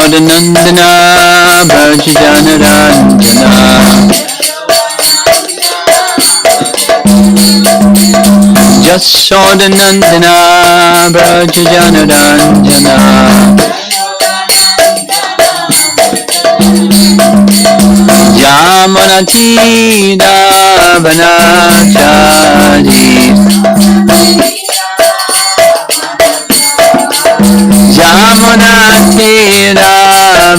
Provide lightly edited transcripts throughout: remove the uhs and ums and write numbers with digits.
Yashodanandana Braja Janardana Yashodanandana Braja Janardana Yamunatira Vanachari Yamunatira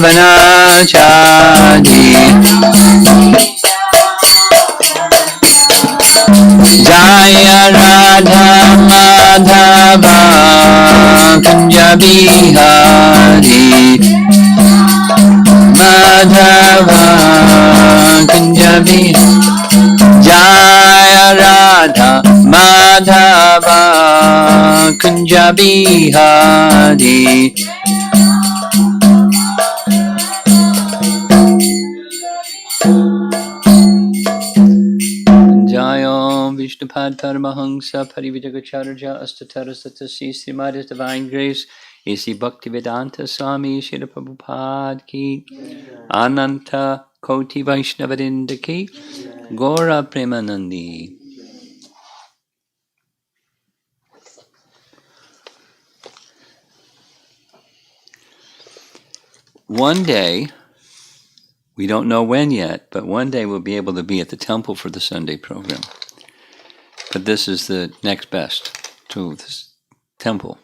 Vanachari Jaya Radha Madhava Kunja Bihari Madhava Kunja Bihari Jaya Radha Madhava Kunja Bihari Jayo Vishnupad Paramahamsa Parivijagacharya Astatara Satasi Srimada's Divine Grace A.C. Bhaktivedanta Swami Srila Prabhupada Ki Ananta Koti Vaishnavadinda Ki Gora Premanandi. One day, we don't know when yet, but one day we'll be able to be at the temple for the Sunday program. But this is the next best to this temple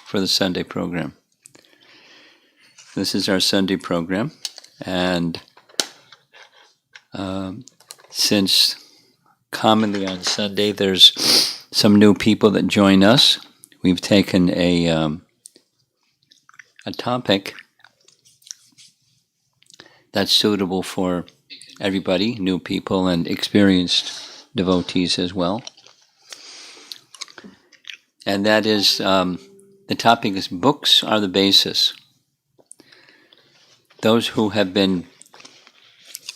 for the Sunday program. This is our Sunday program, and since commonly on Sunday there's some new people that join us, we've taken a topic that's suitable for everybody, new people and experienced devotees as well. And that is, the topic is books are the basis. Those who have been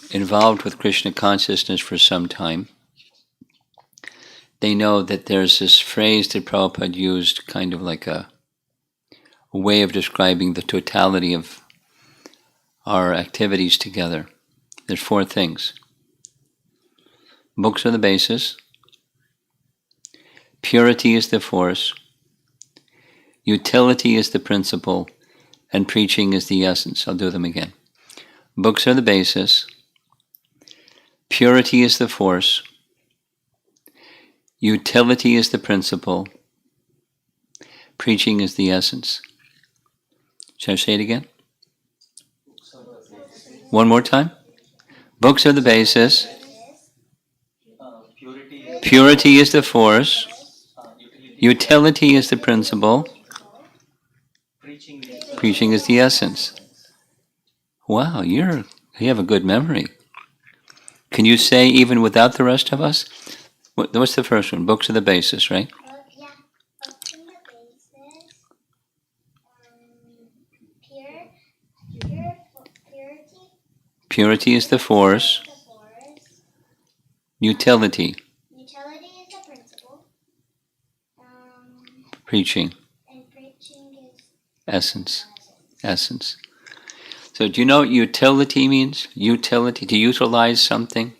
involved with Krishna consciousness for some time, they know that there's this phrase that Prabhupada used, kind of like a way of describing the totality of our activities together. There's four things. Books are the basis. Purity is the force. Utility is the principle. And preaching is the essence. I'll do them again. Books are the basis. Purity is the force. Utility is the principle. Preaching is the essence. Shall I say it again? One more time. Books are the basis. Purity is the force. Utility is the principle. Preaching is the essence. Wow, you have a good memory. Can you say even without the rest of us? What's the first one? Books are the basis, right? Yeah. Books are the basis. Purity. Purity is the force. Utility. Utility is the principle. Preaching. And preaching is essence. Essence. So do you know what utility means? Utility, to utilize something.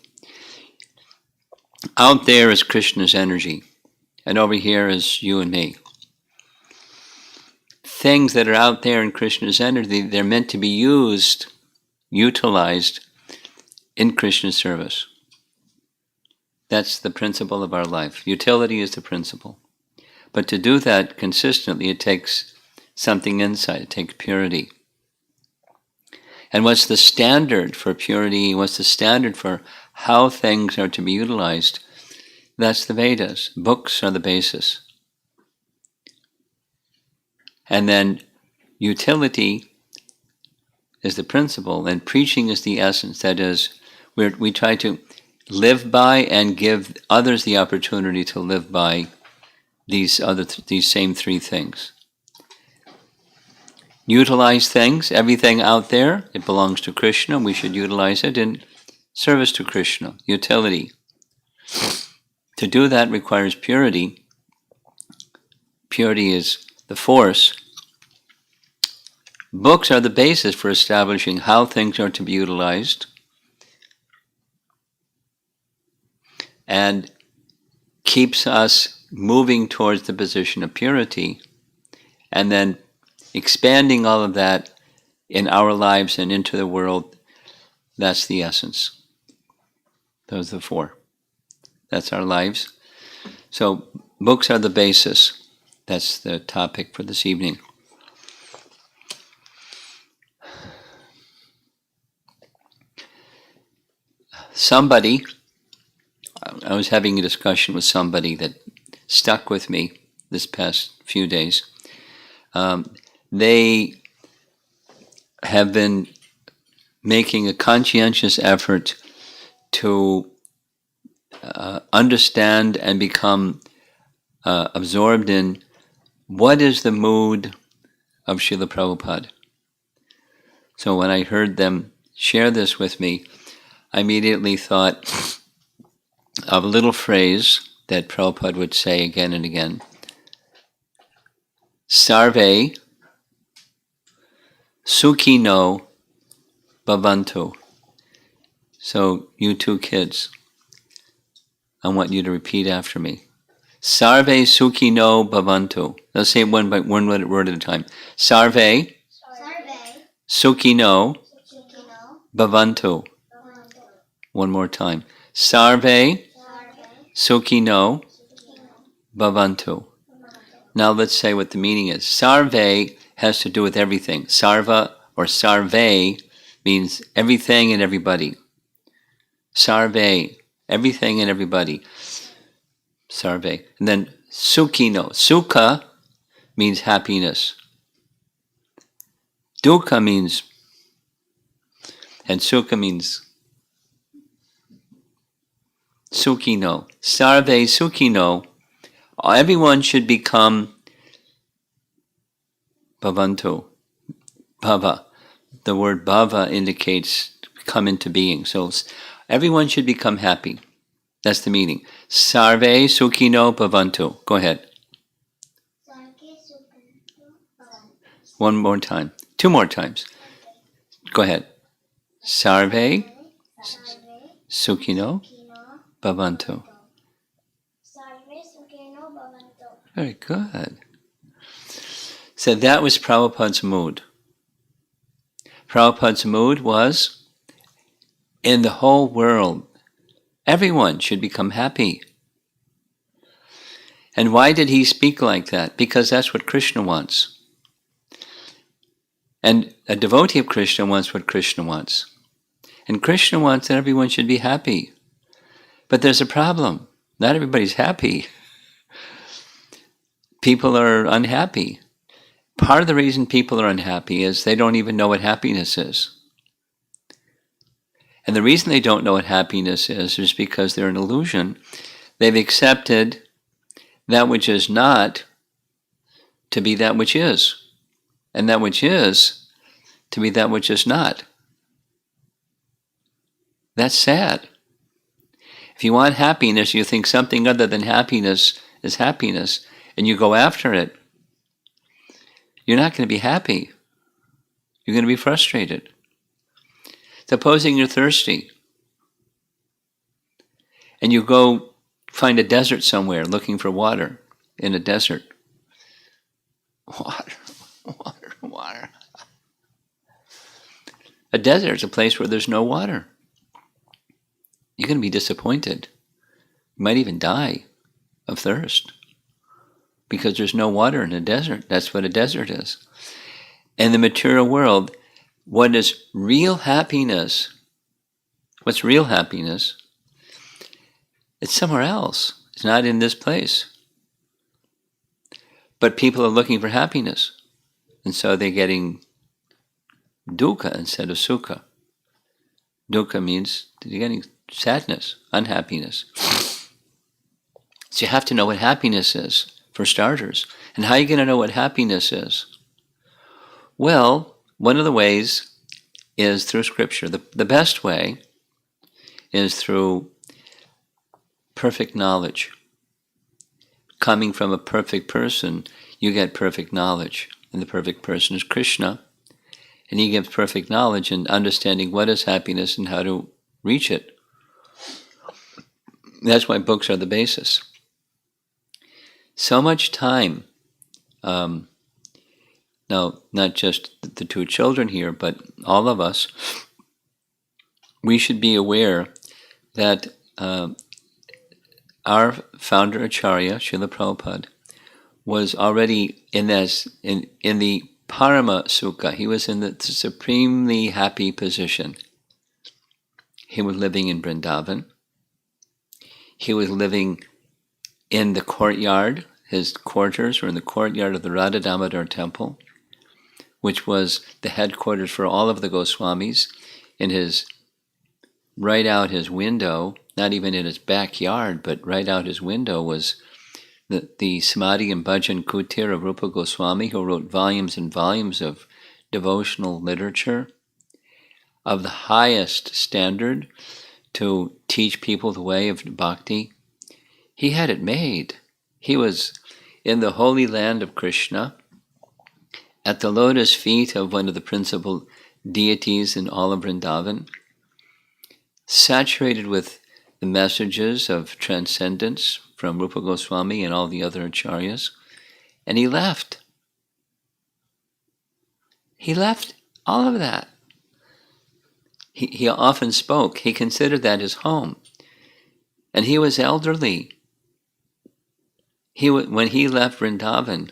Out there is Krishna's energy, and over here is you and me. Things that are out there in Krishna's energy, they're meant to be used, utilized in Krishna's service. That's the principle of our life. Utility is the principle. But to do that consistently, it takes something inside. It takes purity. And what's the standard for purity? What's the standard for how things are to be utilized? That's the Vedas. Books are the basis. And then utility is the principle, and preaching is the essence. That is, we try to live by and give others the opportunity to live by these same three things. Utilize things, everything out there, it belongs to Krishna. We should utilize it in service to Krishna. Utility. To do that requires purity. Purity is the force. books are the basis for establishing how things are to be utilized and keeps us moving towards the position of purity, and then expanding all of that in our lives and into the world. That's the essence. Those are the four. That's our lives. So books are the basis. That's the topic for this evening. I was having a discussion with somebody that stuck with me this past few days. They have been making a conscientious effort to understand and become absorbed in what is the mood of Srila Prabhupada. So when I heard them share this with me, I immediately thought of a little phrase that Prabhupada would say again and again. Sarve Sukhino Bhavantu. So you two kids, I want you to repeat after me. Sarve Sukhino Bhavantu. Let's say one word at a time. Sarve Sukhino Bhavantu. One more time. Sarve Sukhino Bhavantu. Now let's say what the meaning is. Sarve has to do with everything. Sarva or sarve means everything and everybody. Sarve, everything and everybody. Sarve. And then Sukhino. Sukha means happiness. Dukkha means, and Sukha means Sukhino. Sarve Sukhino. Everyone should become Bhavantu. Bhava. The word bhava indicates come into being. So everyone should become happy. That's the meaning. Sarve Sukhino Bhavantu. Go ahead. One more time. Two more times. Go ahead. Sarve Sukhino Bhavantu. Very good. So that was Prabhupada's mood. Prabhupada's mood was, in the whole world, everyone should become happy. And why did he speak like that? Because that's what Krishna wants. And a devotee of Krishna wants what Krishna wants. And Krishna wants that everyone should be happy. But there's a problem. Not everybody's happy. People are unhappy. Part of the reason people are unhappy is they don't even know what happiness is. And the reason they don't know what happiness is because they're an illusion. They've accepted that which is not to be that which is, and that which is to be that which is not. That's sad. If you want happiness, you think something other than happiness is happiness, and you go after it, you're not going to be happy. You're going to be frustrated. Supposing you're thirsty, and you go find a desert somewhere looking for water in a desert. Water. A desert is a place where there's no water. You're going to be disappointed. You might even die of thirst because there's no water in a desert. That's what a desert is. In the material world, what is real happiness? What's real happiness? It's somewhere else. It's not in this place. But people are looking for happiness. And so they're getting dukkha instead of sukha. Dukkha means you're getting sadness, unhappiness. So you have to know what happiness is, for starters. And how are you going to know what happiness is? Well, one of the ways is through scripture. The best way is through perfect knowledge. Coming from a perfect person, you get perfect knowledge. And the perfect person is Krishna. And he gives perfect knowledge and understanding what is happiness and how to reach it. That's why books are the basis. So much time, now not just the two children here, but all of us, we should be aware that our founder Acharya, Srila Prabhupada, was already in the Parama Sukha. He was in the supremely happy position. He was living in Vrindavan. He was living in the courtyard. His quarters were in the courtyard of the Radha Damodar temple, which was the headquarters for all of the Goswamis. Right out his window, not even in his backyard, but right out his window was the Samadhi and Bhajan Kutir of Rupa Goswami, who wrote volumes and volumes of devotional literature of the highest standard to teach people the way of bhakti. He had it made. He was in the holy land of Krishna, at the lotus feet of one of the principal deities in all of Vrindavan, saturated with the messages of transcendence from Rupa Goswami and all the other acharyas, and he left. He left all of that. He often spoke. He considered that his home. And he was elderly. When he left Vrindavan,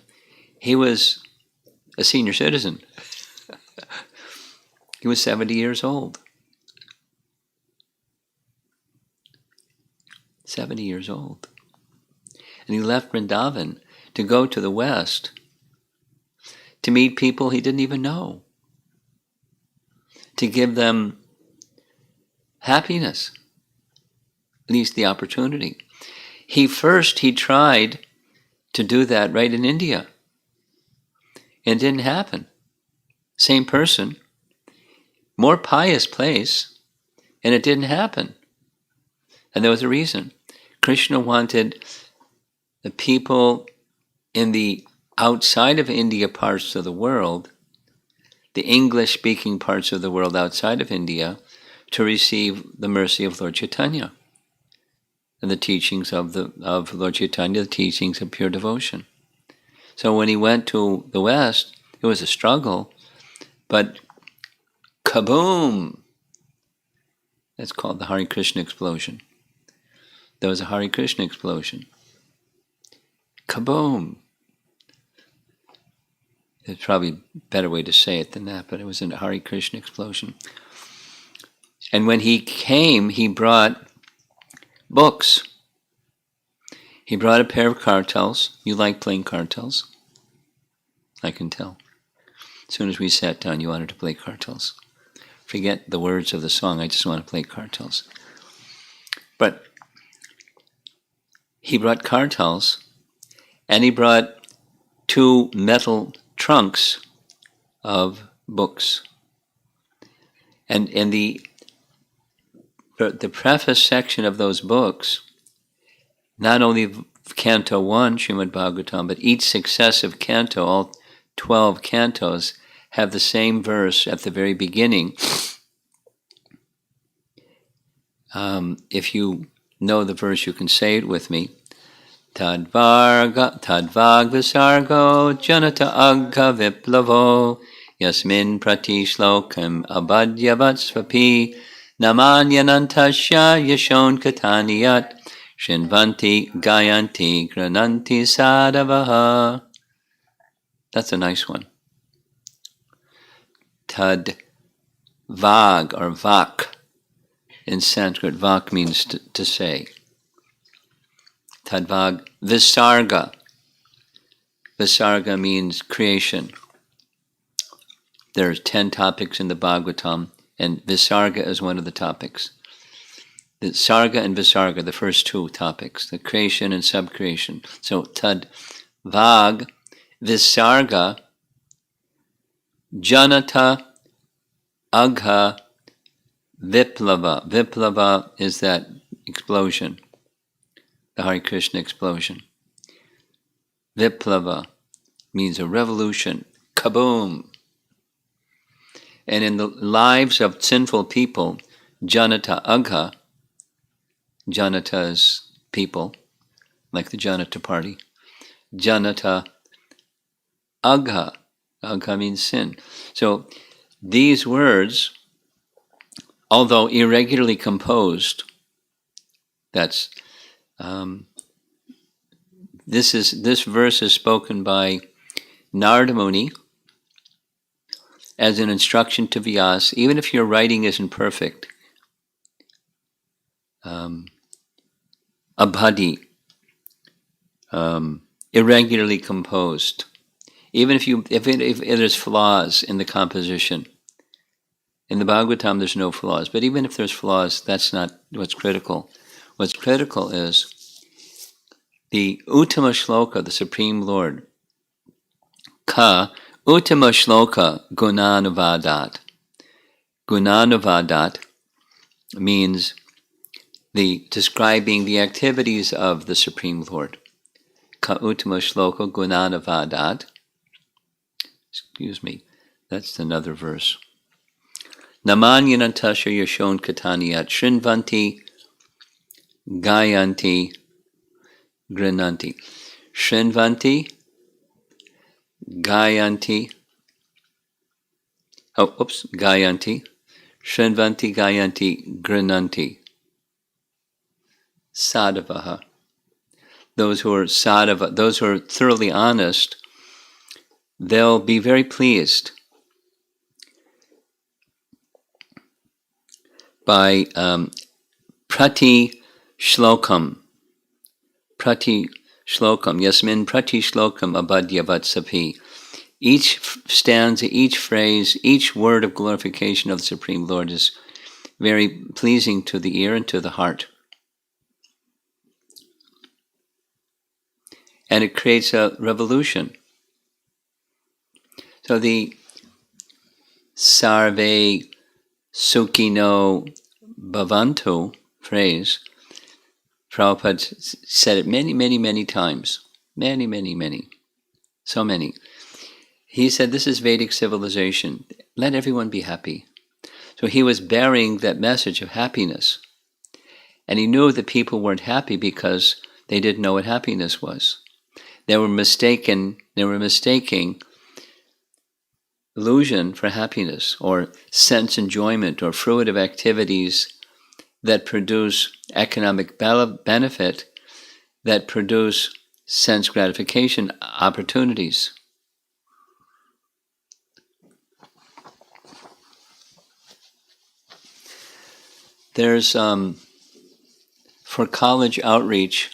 he was a senior citizen. He was 70 years old. 70 years old. And he left Vrindavan to go to the West to meet people he didn't even know, to give them happiness, at least the opportunity. He tried to do that right in India. And it didn't happen. Same person, more pious place, and it didn't happen. And there was a reason. Krishna wanted the people in the outside of India parts of the world, the English-speaking parts of the world outside of India, to receive the mercy of Lord Chaitanya and the teachings of Lord Chaitanya, the teachings of pure devotion. So when he went to the West, it was a struggle, but kaboom! That's called the Hare Krishna explosion. There was a Hare Krishna explosion. Kaboom! There's probably a better way to say it than that, but it was a Hare Krishna explosion. And when he came, he brought books. He brought a pair of kartals. You like playing kartals? I can tell. As soon as we sat down, you wanted to play kartals. Forget the words of the song, I just want to play kartals. But he brought kartals, and he brought 2 metal trunks of books. And in the preface section of those books, not only Canto 1, Srimad Bhagavatam, but each successive canto, all 12 cantos, have the same verse at the very beginning. If you know the verse, you can say it with me. Tadvag visargo janata agga viplavo yasmin pratishlokam abhadyavat namanyanantasya yashon kataniyat shinvanti gayanti grananti sadavaha. That's a nice one. Tad vag or vak. In Sanskrit, vak means to say. Tadvag visarga. Visarga means creation. There's 10 topics in the Bhagavatam, and visarga is one of the topics. The sarga and visarga, the first 2 topics, the creation and subcreation. So tadvag visarga janata agha viplava. Viplava is that explosion, the Hare Krishna explosion. Viplava means a revolution. Kaboom! And in the lives of sinful people, Janata Agha, Janata's people, like the Janata party, Janata Agha, Agha means sin. So these words, although irregularly composed, that's this verse is spoken by Narada Muni as an instruction to Vyasa, even if your writing isn't perfect. Abhadi, irregularly composed. Even if there's flaws in the composition. In the Bhagavatam, there's no flaws. But even if there's flaws, that's not what's critical. What's critical is the Uttama Shloka, the Supreme Lord. Ka Uttama Shloka Gunanavadat. Gunanavadat means describing the activities of the Supreme Lord. Ka Uttama Shloka Gunanavadat. Excuse me, that's another verse. Namanyanantasya yashon kataniyat shrinvanti gayanti grinanti. Shrinvanti gayanti. Gayanti. Shrinvanti gayanti grinanti. Sadhavaha. Those who are sadhava, those who are thoroughly honest, they'll be very pleased by prati shlokam. Prati shlokam. Yasmin prati shlokam abhadyavat sapi. Each stanza, each phrase, each word of glorification of the Supreme Lord is very pleasing to the ear and to the heart. And it creates a revolution. So the Sarve Sukhino Bhavantu phrase, Prabhupada said it many, many, many times. Many, many, many. So many. He said, this is Vedic civilization. Let everyone be happy. So he was bearing that message of happiness. And he knew that people weren't happy because they didn't know what happiness was. They were mistaking illusion for happiness, or sense enjoyment, or fruitive activities that produce economic benefit, that produce sense gratification opportunities. There's, for college outreach,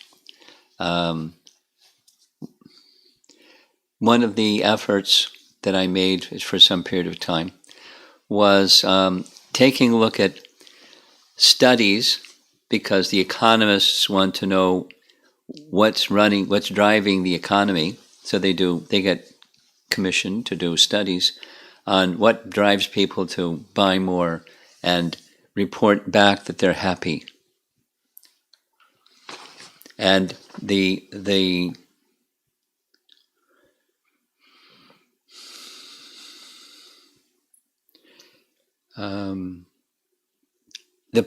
one of the efforts that I made for some period of time was taking a look at studies, because the economists want to know what's driving the economy. So they get commissioned to do studies on what drives people to buy more and report back that they're happy. And the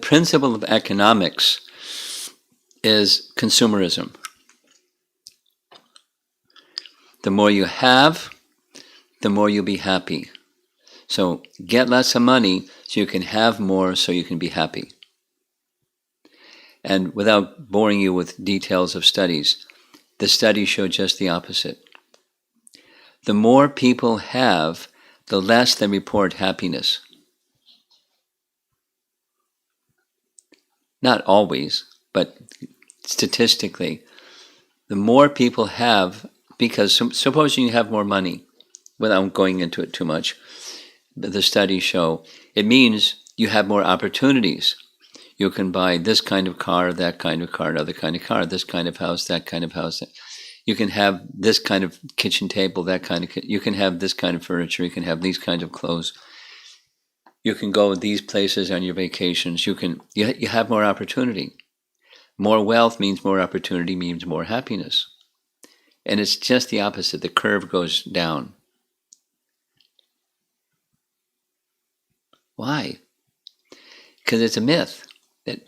principle of economics is consumerism. The more you have, the more you'll be happy. So get lots of money so you can have more, so you can be happy. And without boring you with details of studies, the studies show just the opposite. The more people have, the less they report happiness. Not always, but statistically, the more people have, because supposing you have more money, without going into it too much, the studies show, it means you have more opportunities. You can buy this kind of car, that kind of car, another kind of car, this kind of house, that kind of house. You can have this kind of kitchen table, that kind of, you can have this kind of furniture, you can have these kinds of clothes. You can go these places on your vacations. You have more opportunity. More wealth means more opportunity, means more happiness. And it's just the opposite. The curve goes down. Why? Because it's a myth that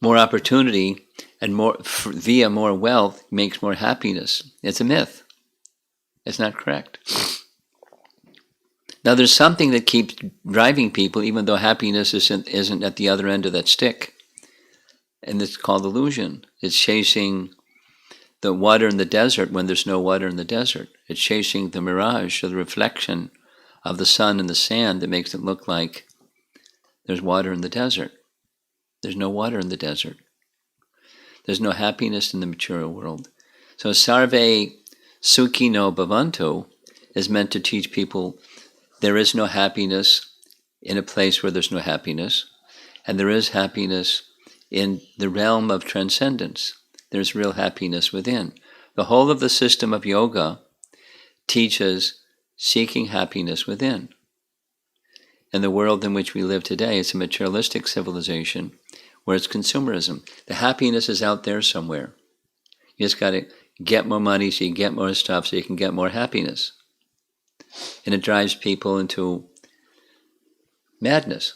more opportunity and via more wealth makes more happiness. It's a myth. It's not correct. Now there's something that keeps driving people, even though happiness isn't at the other end of that stick. And it's called illusion. It's chasing the water in the desert when there's no water in the desert. It's chasing the mirage, or the reflection of the sun in the sand that makes it look like there's water in the desert. There's no water in the desert. There's no happiness in the material world. So Sarve Sukhino Bhavantu is meant to teach people there is no happiness in a place where there's no happiness, and there is happiness in the realm of transcendence. There's real happiness within. The whole of the system of yoga teaches seeking happiness within. In the world in which we live today, it's a materialistic civilization where it's consumerism. The happiness is out there somewhere. You just got to get more money so you get more stuff so you can get more happiness. And it drives people into madness.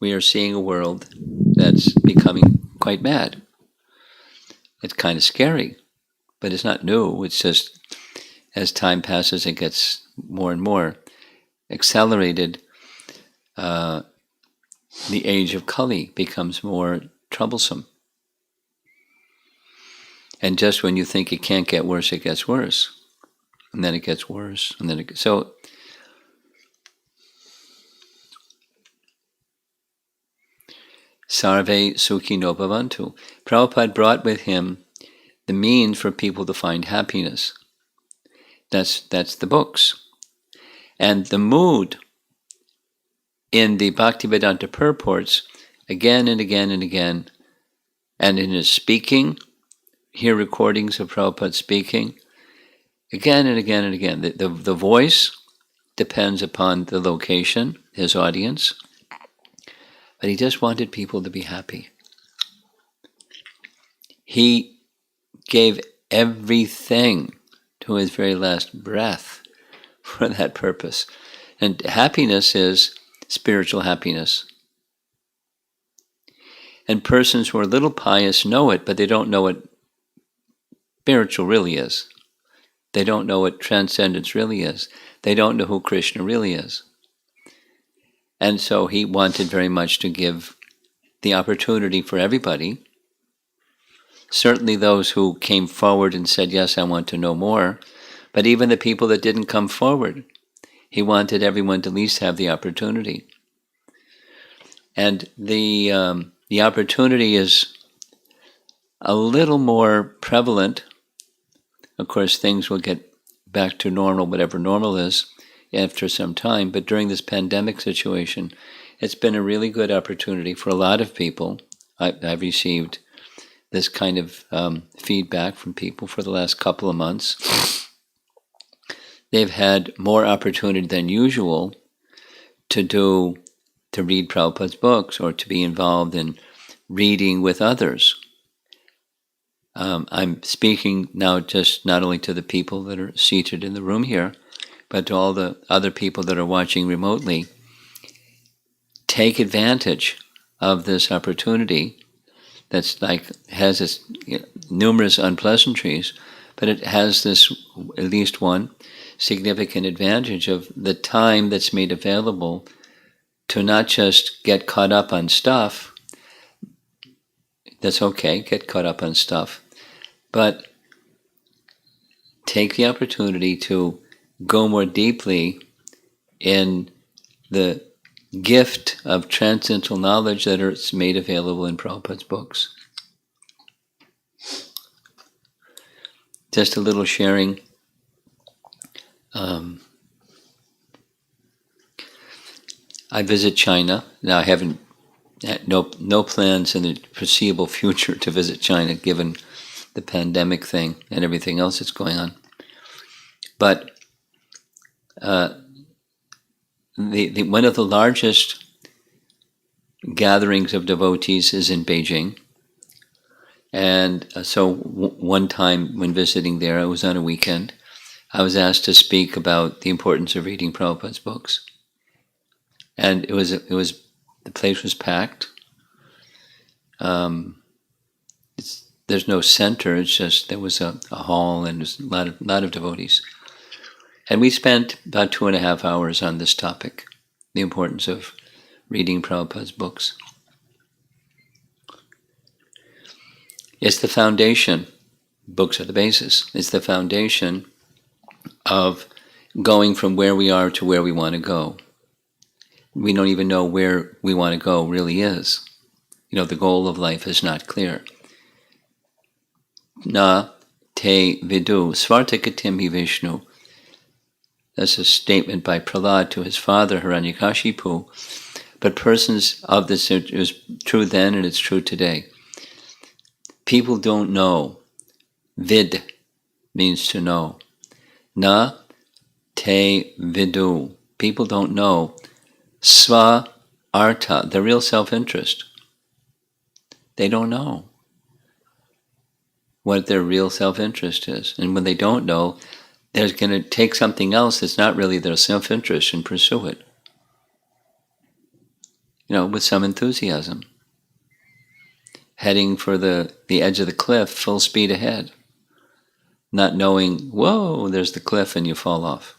We are seeing a world that's becoming quite mad. It's kind of scary, but it's not new. It's just as time passes, it gets more and more accelerated. The age of Kali becomes more troublesome. And just when you think it can't get worse, it gets worse. And then it gets worse. And then it gets... So Sarve Sukhino Bhavantu. Prabhupada brought with him the means for people to find happiness. That's the books. And the mood in the Bhaktivedanta purports, again and again and again, and in his speaking, hear recordings of Prabhupada speaking, again and again and again. The voice depends upon the location, his audience, but he just wanted people to be happy. He gave everything to his very last breath for that purpose. And happiness is spiritual happiness. And persons who are a little pious know it, but they don't know what spiritual really is. They don't know what transcendence really is. They don't know who Krishna really is. And so he wanted very much to give the opportunity for everybody. Certainly those who came forward and said, yes, I want to know more. But even the people that didn't come forward, he wanted everyone to at least have the opportunity. And the opportunity is a little more prevalent. Of course, things will get back to normal, whatever normal is, after some time. But during this pandemic situation, it's been a really good opportunity for a lot of people. I've received this kind of feedback from people for the last couple of months. They've had more opportunity than usual to read Prabhupada's books or to be involved in reading with others. I'm speaking now just not only to the people that are seated in the room here, but to all the other people that are watching remotely. Take advantage of this opportunity that's has its numerous unpleasantries, but it has this, at least one, significant advantage of the time that's made available to not just get caught up on stuff. That's okay, get caught up on stuff, but take the opportunity to go more deeply in the gift of transcendental knowledge that is made available in Prabhupada's books. Just a little sharing. I visit China. Now I haven't had no plans in the foreseeable future to visit China, given the pandemic thing and everything else that's going on. But one of the largest gatherings of devotees is in Beijing. And so one time when visiting there, it was on a weekend, I was asked to speak about the importance of reading Prabhupada's books. And the place was packed. There's no center, it's just there was a hall and there's a lot of devotees. And we spent about 2.5 hours on this topic, the importance of reading Prabhupada's books. It's the foundation. Books are the basis. It's the foundation of going from where we are to where we want to go. We don't even know where we want to go really is. The goal of life is not clear. Na te vidu svartakatim hi Vishnu. That's a statement by Prahlad to his father Hiranyakashipu. But persons of this, it was true then and it's true today. People don't know. Vid means to know. Na te vidu. People don't know. Sva artha, the real self-interest. They don't know what their real self-interest is. And when they don't know, they're going to take something else that's not really their self-interest and pursue it. With some enthusiasm. Heading for the edge of the cliff, full speed ahead. Not knowing, whoa, there's the cliff and you fall off.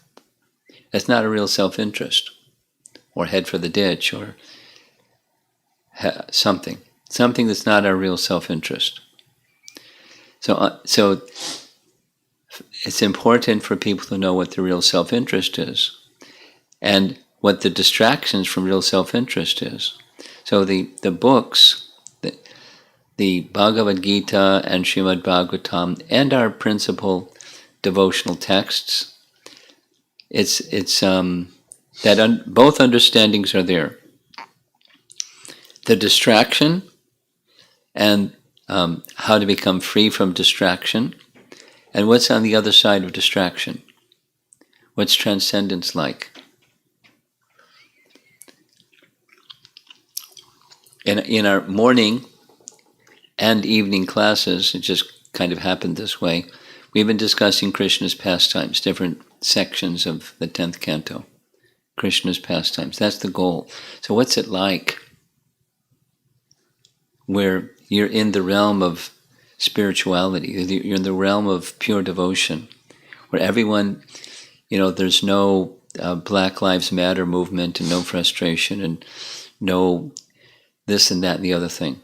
That's not a real self-interest. Or head for the ditch or something. Something that's not our real self-interest. So it's important for people to know what the real self-interest is and what the distractions from real self-interest is. So the books, the Bhagavad Gita and Srimad Bhagavatam and our principal devotional texts, both understandings are there. The distraction and how to become free from distraction, and what's on the other side of distraction. What's transcendence like? In our morning and evening classes, it just kind of happened this way, we've been discussing Krishna's pastimes, different sections of the 10th canto. Krishna's pastimes, that's the goal. So what's it like where you're in the realm of spirituality, you're in the realm of pure devotion, where everyone, there's no Black Lives Matter movement and no frustration and no this and that and the other thing.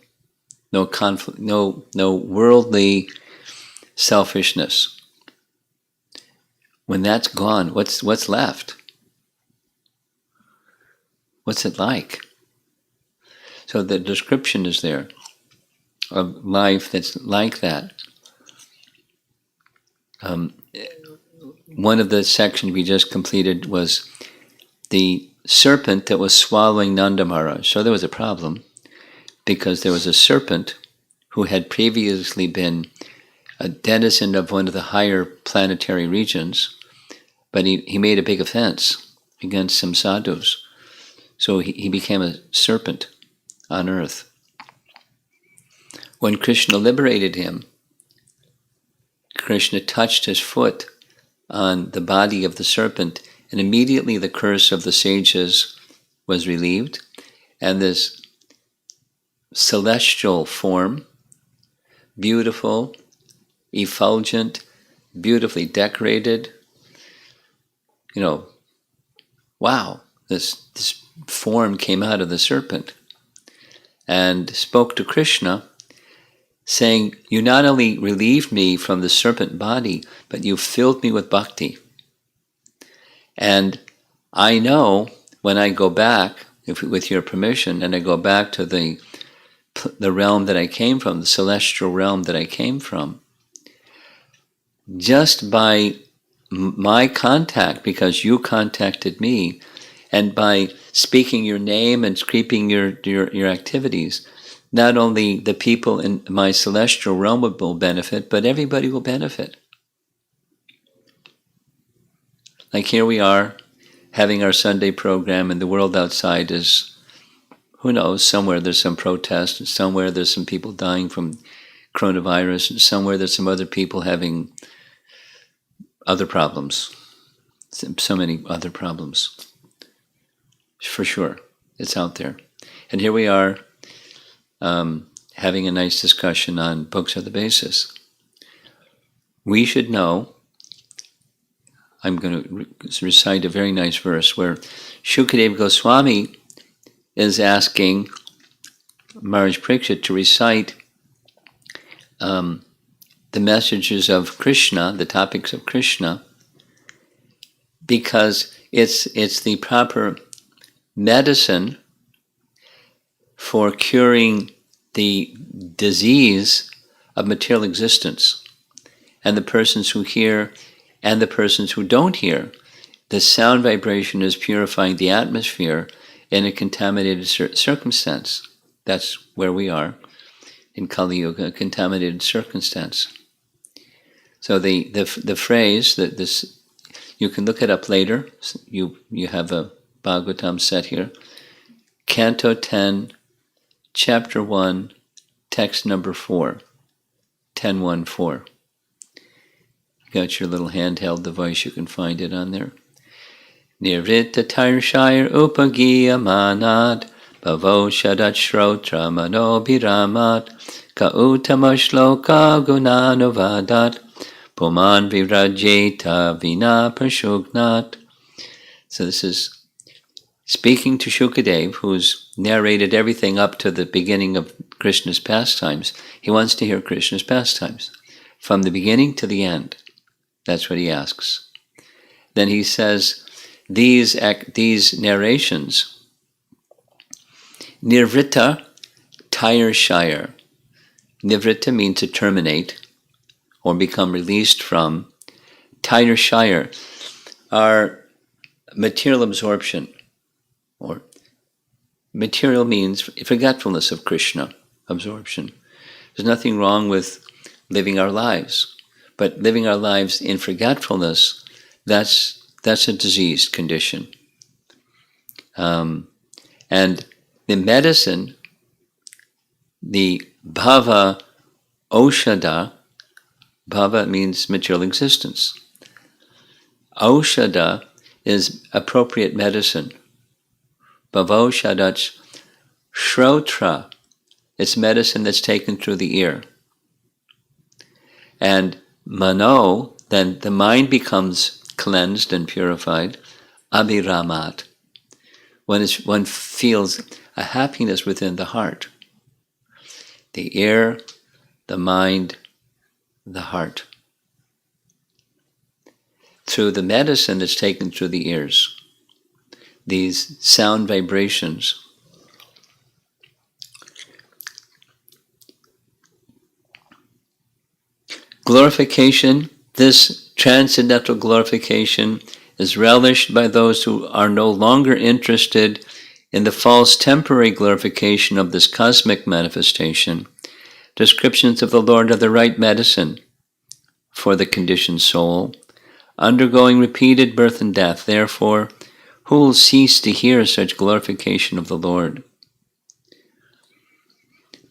No conflict, no worldly selfishness. When that's gone, what's left? What's it like? So the description is there of life that's like that. One of the sections we just completed was the serpent that was swallowing Nanda Maharaj. So there was a problem because there was a serpent who had previously been a denizen of one of the higher planetary regions, but he made a big offense against some sadhus. So he became a serpent on earth. When Krishna liberated him, Krishna touched his foot on the body of the serpent, and immediately the curse of the sages was relieved, and this celestial form, beautiful, effulgent, beautifully decorated, wow, this form came out of the serpent and spoke to Krishna, saying, you not only relieved me from the serpent body, but you filled me with bhakti. And I know when I go back, with your permission, and I go back to the realm that I came from, the celestial realm that I came from, just by my contact, because you contacted me, and by speaking your name and speaking your activities, not only the people in my celestial realm will benefit, but everybody will benefit. Like here we are, having our Sunday program, and the world outside is, who knows, somewhere there's some protest, and somewhere there's some people dying from coronavirus, and somewhere there's some other people having other problems. So many other problems. For sure. It's out there. And here we are having a nice discussion on books are the basis. We should know, I'm going to recite a very nice verse where Shukadeva Goswami is asking Maharaj Parikshit to recite the messages of Krishna, the topics of Krishna, because it's the proper medicine for curing the disease of material existence. And the persons who hear and the persons who don't hear, the sound vibration is purifying the atmosphere in a contaminated circumstance. That's where we are in Kali Yuga, a contaminated circumstance. So the phrase that this, you can look it up later. You have a Bhagavatam set here. Canto 10, Chapter 1, Text number 4, 10.1.4. You got your little handheld device, you can find it on there. Nirvita Tirshire Upagiya Manad Bhavo Shadat Shrotra Mano Bhiramat Ka Uttama Shloka Gunanovadat Puman Virajeta Vina Prashugnat. So this is speaking to Shukadeva, who's narrated everything up to the beginning of Krishna's pastimes. He wants to hear Krishna's pastimes from the beginning to the end. That's what he asks. Then he says, these narrations, Nirvrita Tirshire. Nirvrita means to terminate or become released from. Tirshire are material absorption, or material means forgetfulness of Krishna, absorption. There's nothing wrong with living our lives, but living our lives in forgetfulness, that's a diseased condition. And the medicine, the bhava oshada, bhava means material existence. Oshada is appropriate medicine. Bhavo shadat shrotra, it's medicine that's taken through the ear. And mano, then the mind becomes cleansed and purified. Abhiramat, when one feels a happiness within the heart. The ear, the mind, the heart. Through the medicine that's taken through the ears. These sound vibrations. Glorification, this transcendental glorification is relished by those who are no longer interested in the false temporary glorification of this cosmic manifestation. Descriptions of the Lord are the right medicine for the conditioned soul, undergoing repeated birth and death. Therefore, who will cease to hear such glorification of the Lord?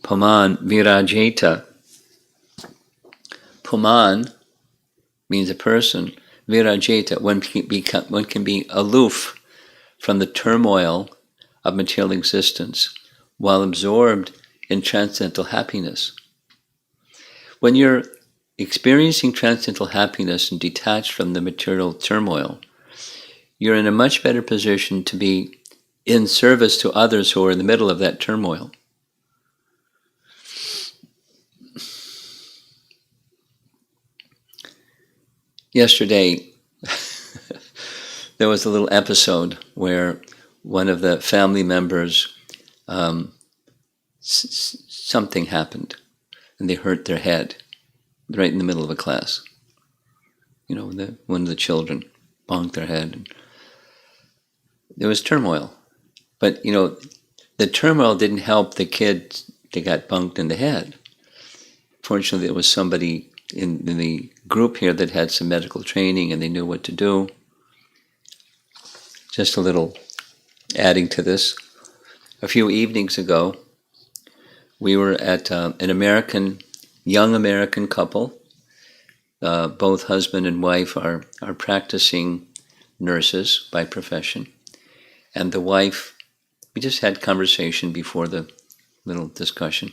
Puman virajeta. Puman means a person. Virajeta, one can be aloof from the turmoil of material existence while absorbed in transcendental happiness. When you're experiencing transcendental happiness and detached from the material turmoil, you're in a much better position to be in service to others who are in the middle of that turmoil. Yesterday, there was a little episode where one of the family members, something happened, and they hurt their head right in the middle of a class. One of the children bonked their head. And there was turmoil. But, the turmoil didn't help the kid that got bunked in the head. Fortunately, there was somebody in the group here that had some medical training and they knew what to do. Just a little adding to this. A few evenings ago, we were at an young American couple. both husband and wife are practicing nurses by profession. And the wife, we just had conversation before the little discussion,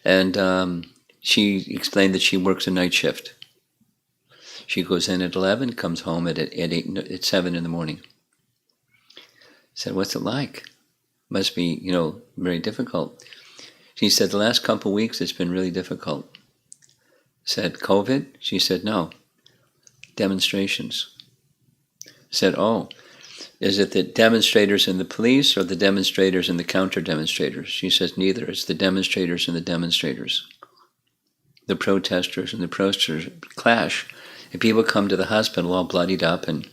and she explained that she works a night shift. She goes in at 11, comes home at 7 in the morning. I said, what's it like? Must be, very difficult. She said, the last couple of weeks it's been really difficult. I said, COVID? She said, no. Demonstrations. I said, oh, is it the demonstrators and the police or the demonstrators and the counter-demonstrators? She says, neither. It's the demonstrators and the demonstrators. The protesters and the protesters clash. And people come to the hospital all bloodied up and,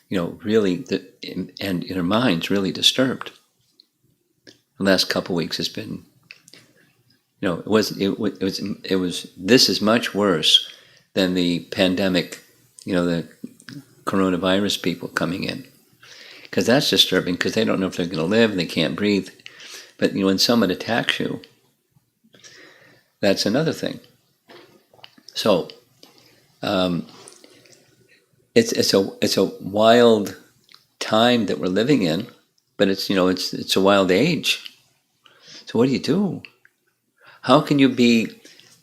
really, and in their minds really disturbed. The last couple of weeks has been, it was. This is much worse than the pandemic, the coronavirus people coming in, because that's disturbing. Because they don't know if they're going to live, and they can't breathe. But when someone attacks you, that's another thing. So, it's a wild time that we're living in, but it's a wild age. So what do you do? How can you be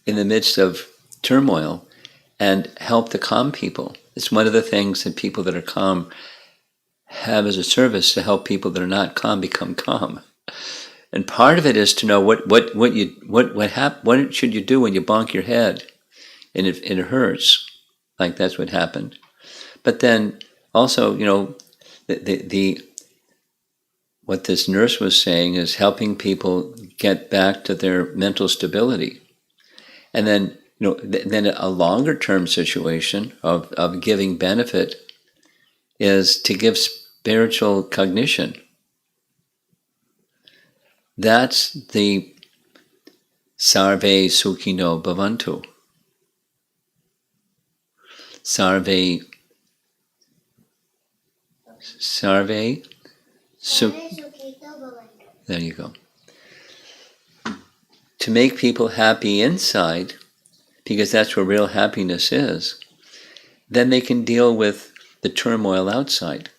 in the midst of turmoil and help the calm people? It's one of the things that people that are calm have as a service, to help people that are not calm become calm. And part of it is to know what should you do when you bonk your head and it hurts, like that's what happened. But then also, what this nurse was saying is helping people get back to their mental stability. And then, then a longer term situation of giving benefit is to give spiritual cognition. That's the Sarve Sukhino Bhavantu. Sarve There you go. To make people happy inside, because that's where real happiness is, then they can deal with the turmoil outside,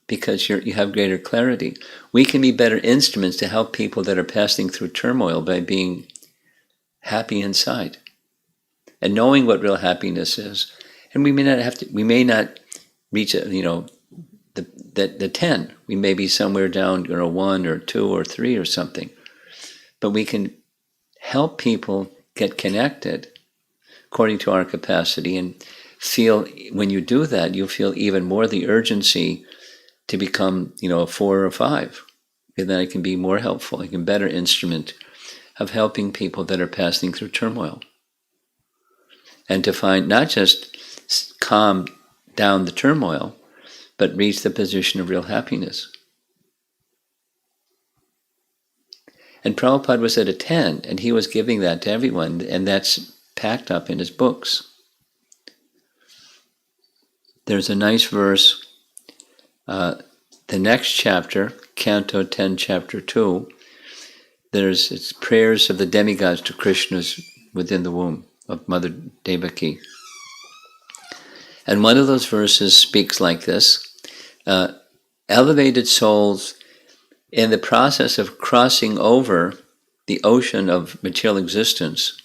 because you have greater clarity. We can be better instruments to help people that are passing through turmoil by being happy inside and knowing what real happiness is. And we may not reach the 10. We may be somewhere down 1 or 2 or 3 or something. But we can help people get connected according to our capacity, and feel, when you do that, you feel even more the urgency to become, a 4 or 5. And then it can be more helpful. It can be a better instrument of helping people that are passing through turmoil. And to find, not just calm down the turmoil, but reach the position of real happiness. And Prabhupada was at a 10, and he was giving that to everyone, and that's packed up in his books. There's a nice verse, the next chapter, Canto 10, Chapter 2, it's prayers of the demigods to Krishna's within the womb of Mother Devaki. And one of those verses speaks like this: elevated souls, in the process of crossing over the ocean of material existence,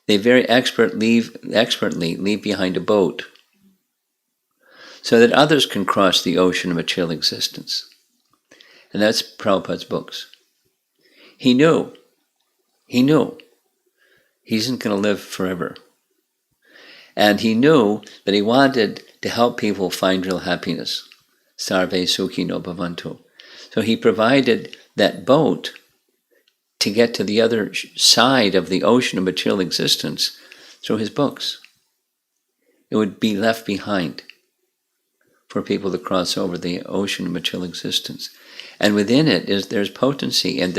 they very expertly leave behind a boat so that others can cross the ocean of material existence. And that's Prabhupada's books. He knew he isn't going to live forever. And he knew that he wanted to help people find real happiness. Sarve Sukhino Bhavantu. So he provided that boat to get to the other side of the ocean of material existence through his books. It would be left behind for people to cross over the ocean of material existence. And within it there's potency, and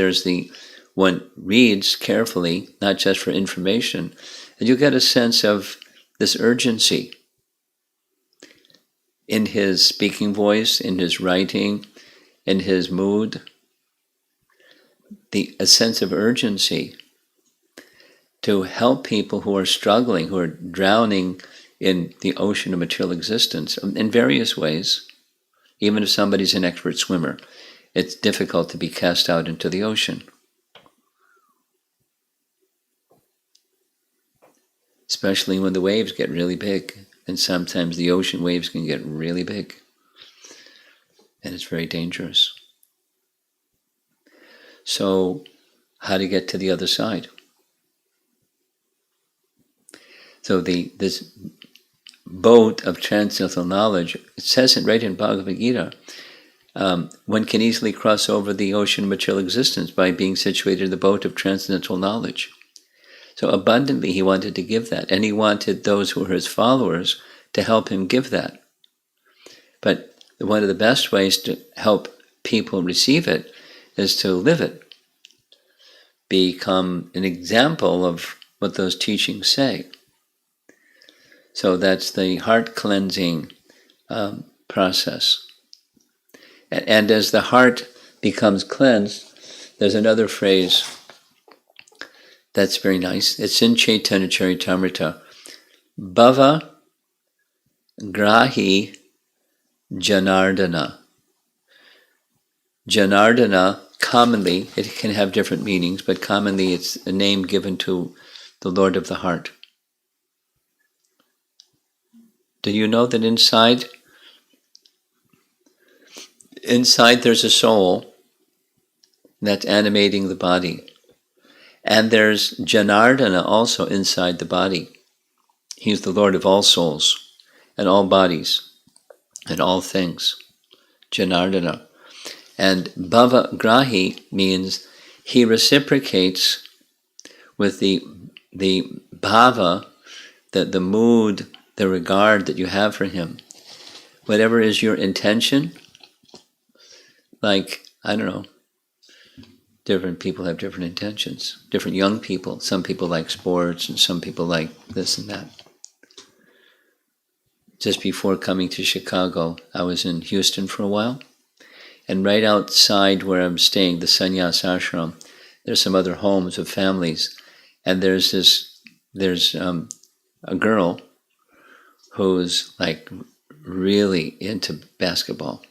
one reads carefully, not just for information, and you get a sense of this urgency in his speaking voice, in his writing, in his mood, a sense of urgency to help people who are struggling, who are drowning in the ocean of material existence in various ways. Even if somebody's an expert swimmer, it's difficult to be cast out into the ocean. Especially when the waves get really big. And sometimes the ocean waves can get really big. And it's very dangerous. So, how to get to the other side? So this boat of transcendental knowledge, it says it right in Bhagavad Gita, one can easily cross over the ocean of material existence by being situated in the boat of transcendental knowledge. So abundantly he wanted to give that, and he wanted those who were his followers to help him give that. But one of the best ways to help people receive it is to live it. Become an example of what those teachings say. So that's the heart cleansing process. And as the heart becomes cleansed, there's another phrase that's very nice. It's in Chaitanya Charitamrita. Bhavagraha Janardana. Janardana, commonly, it can have different meanings, but commonly it's a name given to the Lord of the heart. Do you know that inside there's a soul that's animating the body? And there's Janardana also inside the body. He's the Lord of all souls and all bodies and all things. Janardana. And Bhavagrahi means he reciprocates with the bhava, the mood, the regard that you have for him. Whatever is your intention, like, I don't know, different people have different intentions. Different young people. Some people like sports and some people like this and that. Just before coming to Chicago, I was in Houston for a while. And right outside where I'm staying, the sannyas ashram, there's some other homes of families. And there's a girl who's like really into basketball.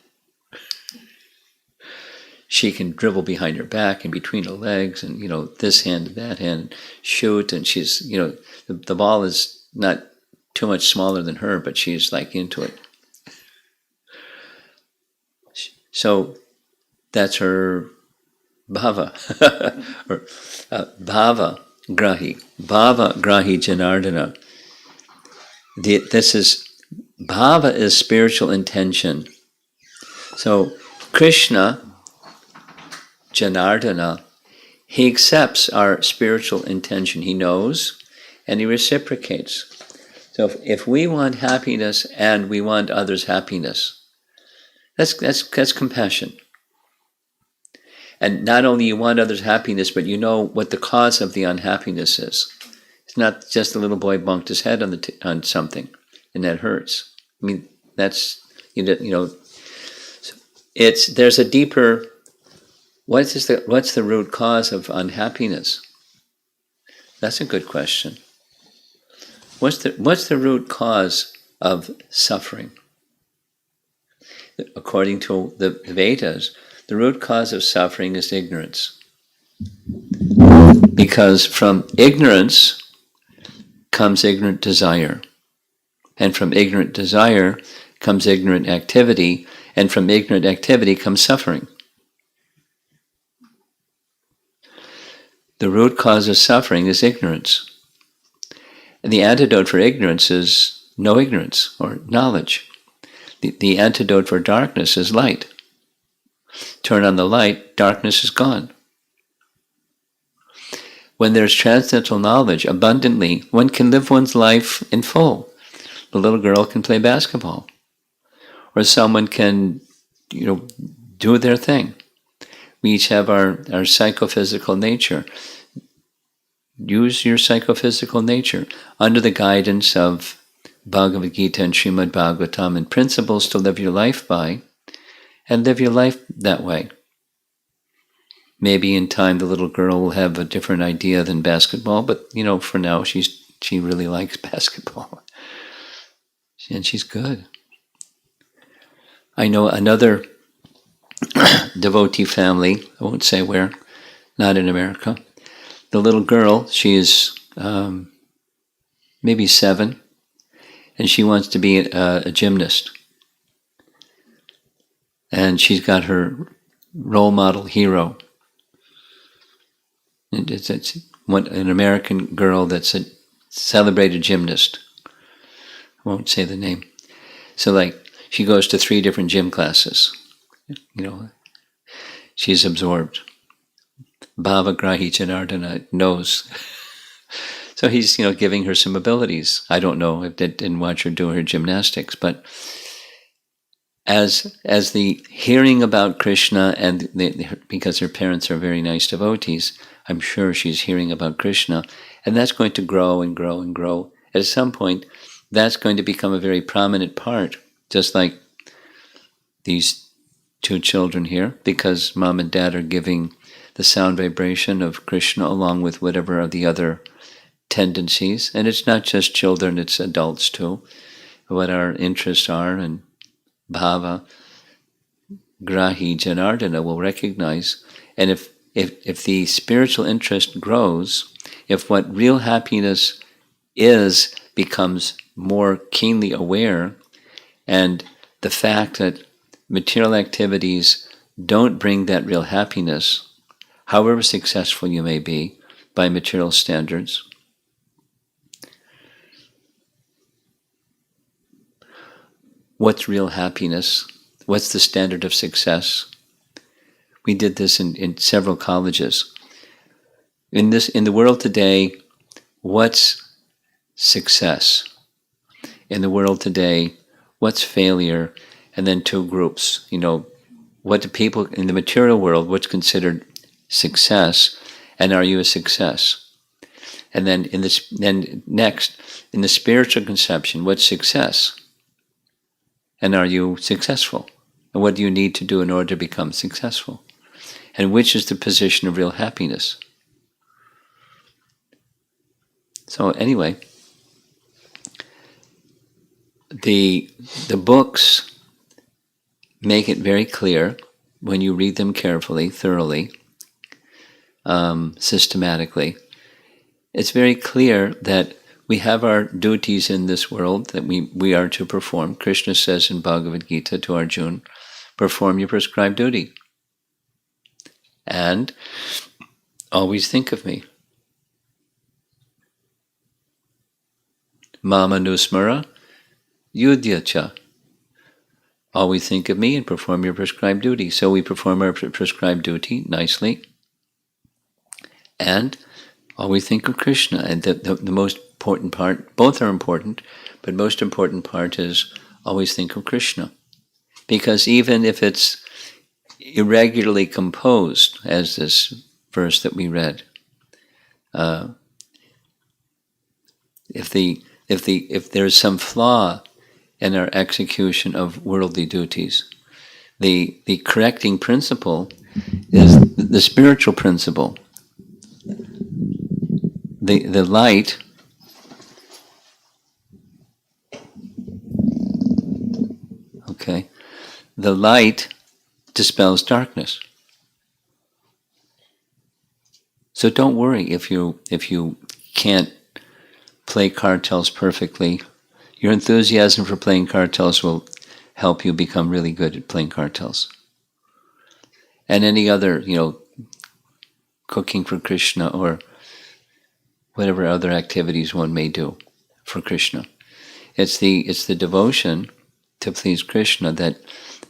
She can dribble behind her back and between her legs and, this hand and that hand, shoot. And she's, the ball is not too much smaller than her, but she's like into it. So that's her bhava, or bhava grahi janardana. Bhava is spiritual intention. So Krishna, Janardana, he accepts our spiritual intention. He knows and he reciprocates. So if we want happiness and we want others' happiness, that's compassion. And not only you want others' happiness, but you know what the cause of the unhappiness is. It's not just a little boy bumped his head on something, and that hurts. I mean, that's there's a deeper. What's the root cause of unhappiness? That's a good question. What's the root cause of suffering? According to the Vedas, the root cause of suffering is ignorance. Because from ignorance comes ignorant desire. And from ignorant desire comes ignorant activity. And from ignorant activity comes suffering. The root cause of suffering is ignorance. And the antidote for ignorance is no ignorance, or knowledge. The antidote for darkness is light. Turn on the light, darkness is gone. When there's transcendental knowledge abundantly, one can live one's life in full. The little girl can play basketball. Or someone can, do their thing. We each have our psychophysical nature. Use your psychophysical nature under the guidance of Bhagavad Gita and Srimad Bhagavatam and principles to live your life by, and live your life that way. Maybe in time the little girl will have a different idea than basketball, but for now she really likes basketball. And she's good. I know another devotee family, I won't say where, not in America. The little girl, she is maybe 7, and she wants to be a gymnast. And she's got her role model hero. And it's an American girl that's a celebrated gymnast. I won't say the name. So like, she goes to 3 different gym classes. You know, she's absorbed. Bhavagraha Janardana knows. So he's, giving her some abilities. I don't know, I didn't watch her do her gymnastics, but as the hearing about Krishna, and because her parents are very nice devotees, I'm sure she's hearing about Krishna, and that's going to grow and grow and grow. At some point, that's going to become a very prominent part, just like these 2 children here, because mom and dad are giving the sound vibration of Krishna along with whatever are the other tendencies. And it's not just children, it's adults too, what our interests are, and Bhava Grahi Janardana will recognize. And if the spiritual interest grows, if what real happiness is becomes more keenly aware, and the fact that material activities don't bring that real happiness, however successful you may be by material standards, what's real happiness? What's the standard of success? We did this in several colleges. In the world today, what's success? In the world today, what's failure? And then 2 groups. What do people in the material world, what's considered success, and are you a success? And then next, in the spiritual conception, what's success? And are you successful? And what do you need to do in order to become successful? And which is the position of real happiness? So anyway, the books make it very clear when you read them carefully, thoroughly, systematically. It's very clear that we have our duties in this world that we are to perform. Krishna says in Bhagavad Gita to Arjuna, perform your prescribed duty. And always think of me. Mama nusmara yudhyacha. Always think of me and perform your prescribed duty. So we perform our prescribed duty nicely. And always think of Krishna. And the most important part, both are important, but most important part is always think of Krishna. Because even if it's irregularly composed, as this verse that we read, if there's some flaw in our execution of worldly duties, the correcting principle is the spiritual principle. The light the light dispels darkness. So don't worry if you can't play cartels perfectly. Your enthusiasm for playing cartels will help you become really good at playing cartels. And any other, cooking for Krishna or whatever other activities one may do for Krishna. It's the devotion to please Krishna that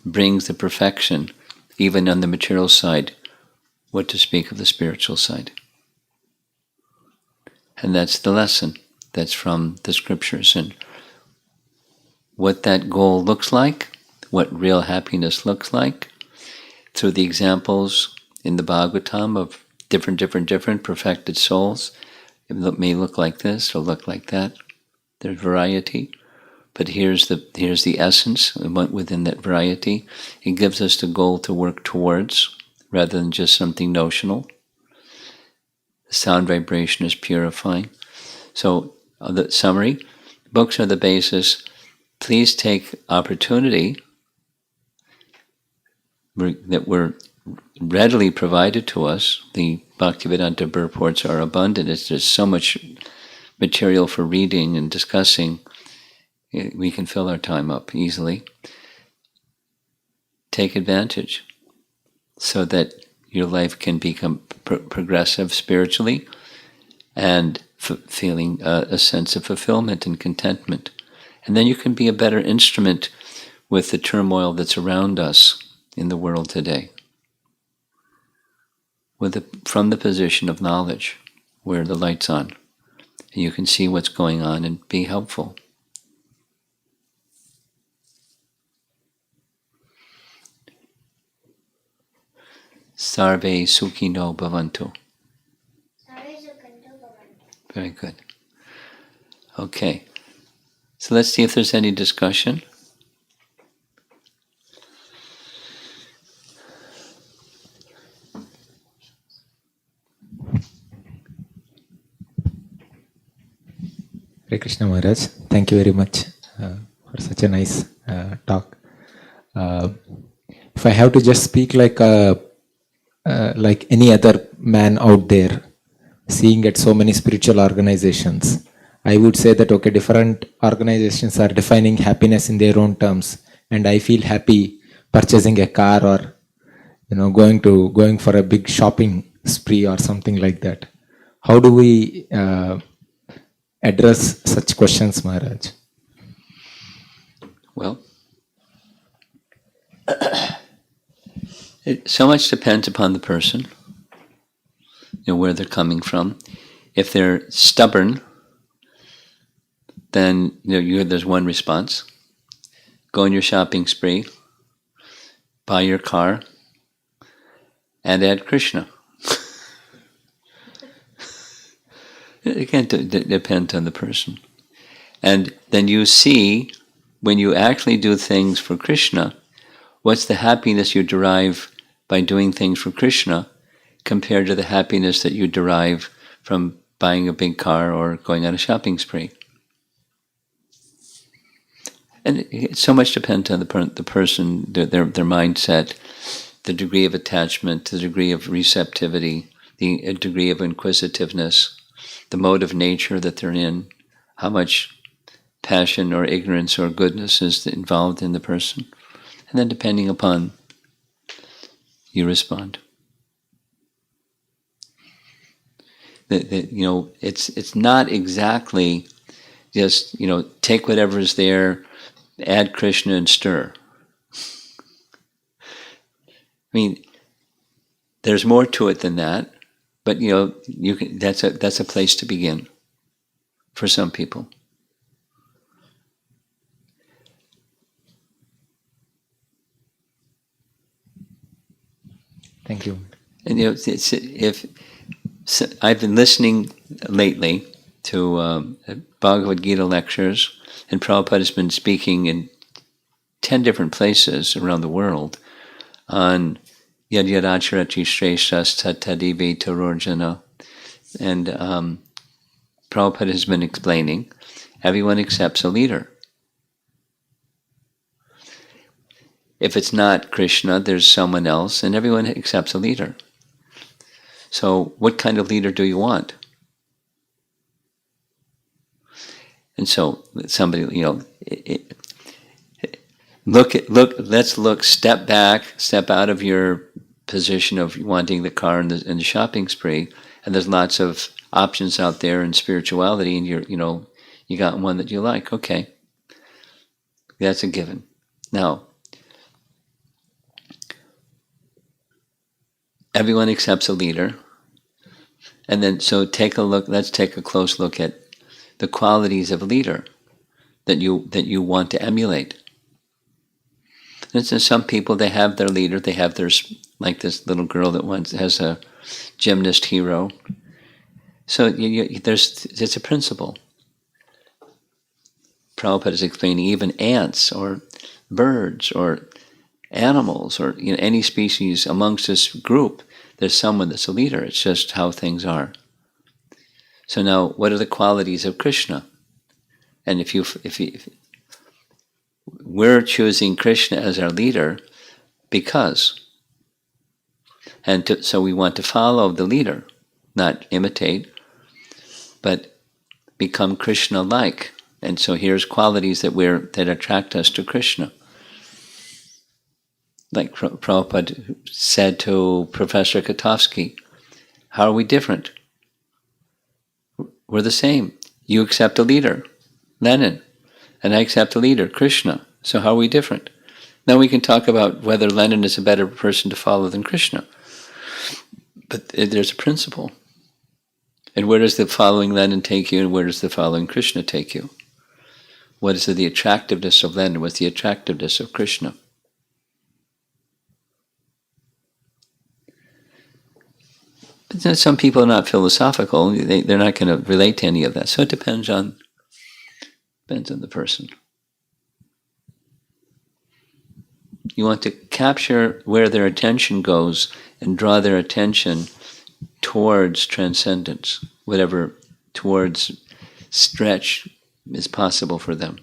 brings the perfection, even on the material side, what to speak of the spiritual side. And that's the lesson. That's from the scriptures. And what that goal looks like, what real happiness looks like, through the examples in the Bhagavatam of different perfected souls. It may look like this or look like that. There's variety. But here's the essence within that variety. It gives us the goal to work towards, rather than just something notional. The sound vibration is purifying. So, the summary, books are the basis, please take opportunity that were readily provided to us. The Bhaktivedanta purports are abundant. There's so much material for reading and discussing. We can fill our time up easily. Take advantage so that your life can become progressive spiritually and feeling a sense of fulfillment and contentment. And then you can be a better instrument with the turmoil that's around us in the world today. From the position of knowledge, where the light's on, and you can see what's going on and be helpful. Sarve Sukhino Bhavantu. Very good. Okay. So let's see if there's any discussion. Hare Krishna Maharaj, thank you very much for such a nice talk. If I have to just speak like any other man out there, seeing at so many spiritual organizations, I would say that okay, different organizations are defining happiness in their own terms, and I feel happy purchasing a car or going for a big shopping spree or something like that. How do we address such questions, Maharaj? Well, so much depends upon the person, where they're coming from. If they're stubborn, then there's one response: go on your shopping spree, buy your car, and add Krishna. Again, it depends on the person. And then you see, when you actually do things for Krishna, what's the happiness you derive by doing things for Krishna compared to the happiness that you derive from buying a big car or going on a shopping spree. And so much depends on the person, their mindset, the degree of attachment, the degree of receptivity, the degree of inquisitiveness, the mode of nature that they're in, how much passion or ignorance or goodness is involved in the person. And then depending upon, you respond. It's not exactly just, take whatever is there, add Krishna and stir. I mean, there's more to it than that, but you can, that's a place to begin for some people. Thank you. And I've been listening lately to Bhagavad Gita lectures, and Prabhupada has been speaking in 10 different places around the world on Yad Yadacharati Shreshas Tatadive Tarorjana. And Prabhupada has been explaining, everyone accepts a leader. If it's not Krishna, there's someone else, and everyone accepts a leader. So what kind of leader do you want? And so somebody, let's look, step back, step out of your position of wanting the car and the shopping spree, and there's lots of options out there in spirituality, and you got one that you like. Okay, that's a given. Now, everyone accepts a leader, and then so take a look. Let's take a close look at the qualities of a leader that you want to emulate. And so some people, they have their leader, they have their, like this little girl that once has a gymnast hero. So it's a principle. Prabhupada is explaining even ants or birds or animals or any species amongst this group, there's someone that's a leader. It's just how things are. So now, what are the qualities of Krishna? And if we're choosing Krishna as our leader because, so we want to follow the leader, not imitate, but become Krishna-like. And so here's qualities that attract us to Krishna. Like Prabhupada said to Professor Katofsky, how are we different? We're the same. You accept a leader, Lenin, and I accept a leader, Krishna. So how are we different? Now we can talk about whether Lenin is a better person to follow than Krishna. But there's a principle. And where does the following Lenin take you, and where does the following Krishna take you? What is the attractiveness of Lenin? What's the attractiveness of Krishna? But some people are not philosophical. They're not going to relate to any of that. So it depends on the person. You want to capture where their attention goes and draw their attention towards transcendence, whatever towards stretch is possible for them.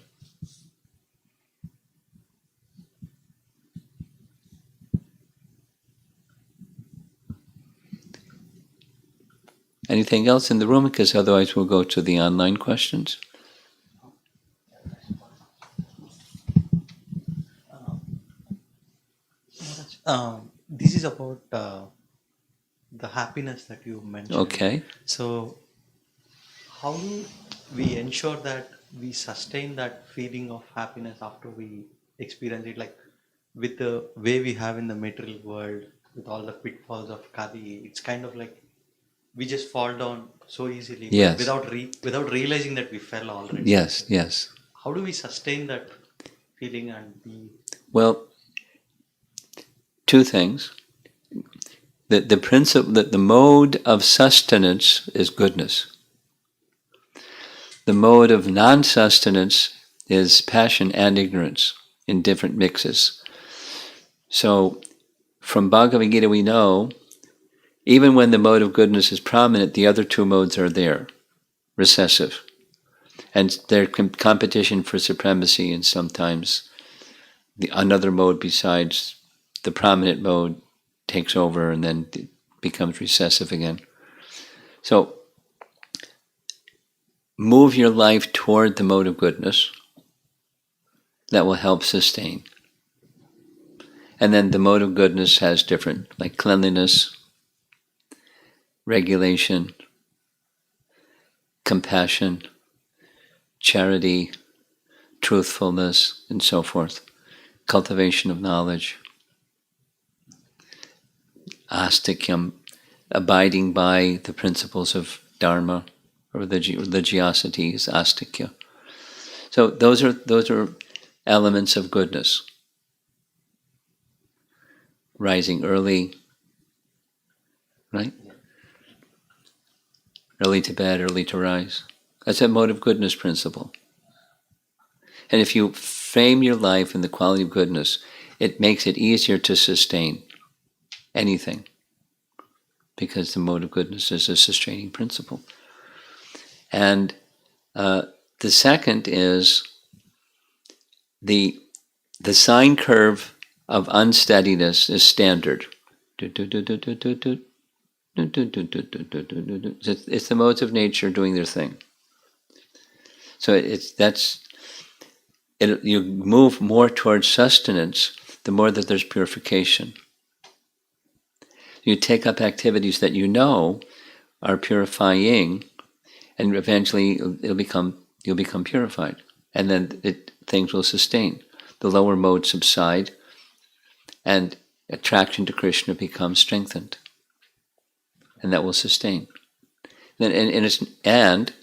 Anything else in the room? Because otherwise we'll go to the online questions. This is about the happiness that you mentioned. Okay. So, how do we ensure that we sustain that feeling of happiness after we experience it? Like with the way we have in the material world, with all the pitfalls of Kali, it's kind of like we just fall down so easily, Yes. without realizing that we fell already. Yes, yes. How do we sustain that feeling and be? Well, two things. The principle that the mode of sustenance is goodness. The mode of non-sustenance is passion and ignorance in different mixes. So, from Bhagavad Gita we know, even when the mode of goodness is prominent, the other two modes are there, recessive. And they're competition for supremacy, and sometimes another mode besides the prominent mode takes over and then it becomes recessive again. So, move your life toward the mode of goodness. That will help sustain. And then the mode of goodness has different, like cleanliness, regulation, compassion, charity, truthfulness, and so forth. Cultivation of knowledge. Astikyam, abiding by the principles of dharma, or religiosity is astikya. So those are elements of goodness. Rising early, right? Early to bed, early to rise. That's a mode of goodness principle. And if you frame your life in the quality of goodness, it makes it easier to sustain anything, because the mode of goodness is a sustaining principle. And the second is the sine curve of unsteadiness is standard. It's the modes of nature doing their thing. So you move more towards sustenance the more that there's purification. You take up activities that you know are purifying, and eventually you'll become purified, and then things will sustain. The lower modes subside, and attraction to Krishna becomes strengthened, and that will sustain. And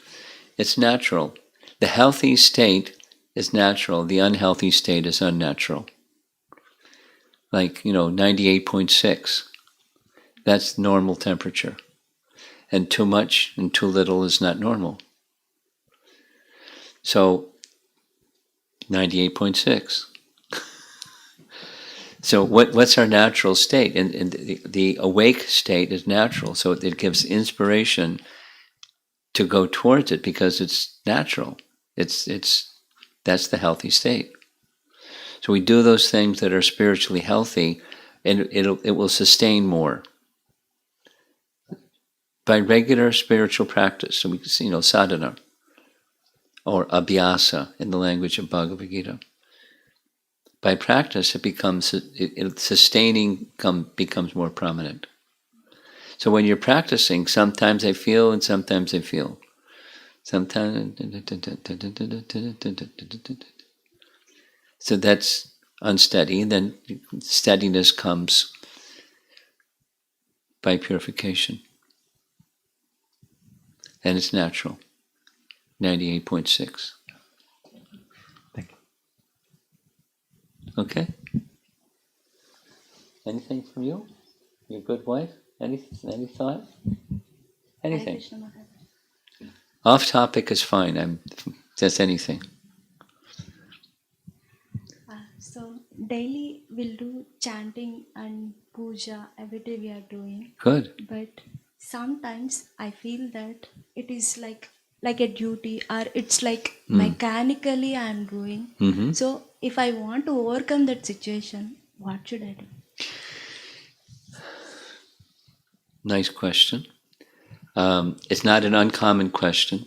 it's natural. The healthy state is natural. The unhealthy state is unnatural. Like 98.6. That's normal temperature. And too much and too little is not normal. So 98.6. So what's our natural state? And the awake state is natural, so it gives inspiration to go towards it because it's natural. That's the healthy state. So we do those things that are spiritually healthy, and it will sustain more. By regular spiritual practice, so we sadhana, or abhyasa in the language of Bhagavad Gita. By practice, sustaining becomes more prominent. So when you're practicing, sometimes I feel and sometimes I feel. Sometimes, so that's unsteady, and then steadiness comes by purification. And it's natural. 98.6. Thank you. Okay? Anything from you? Your good wife? Any thought? Anything? Off topic is fine. Just anything. So daily we'll do chanting and puja every day we are doing. Good. But sometimes I feel that it is like a duty, or it's like mechanically I'm doing. Mm-hmm. So if I want to overcome that situation, what should I do? Nice question. It's not an uncommon question,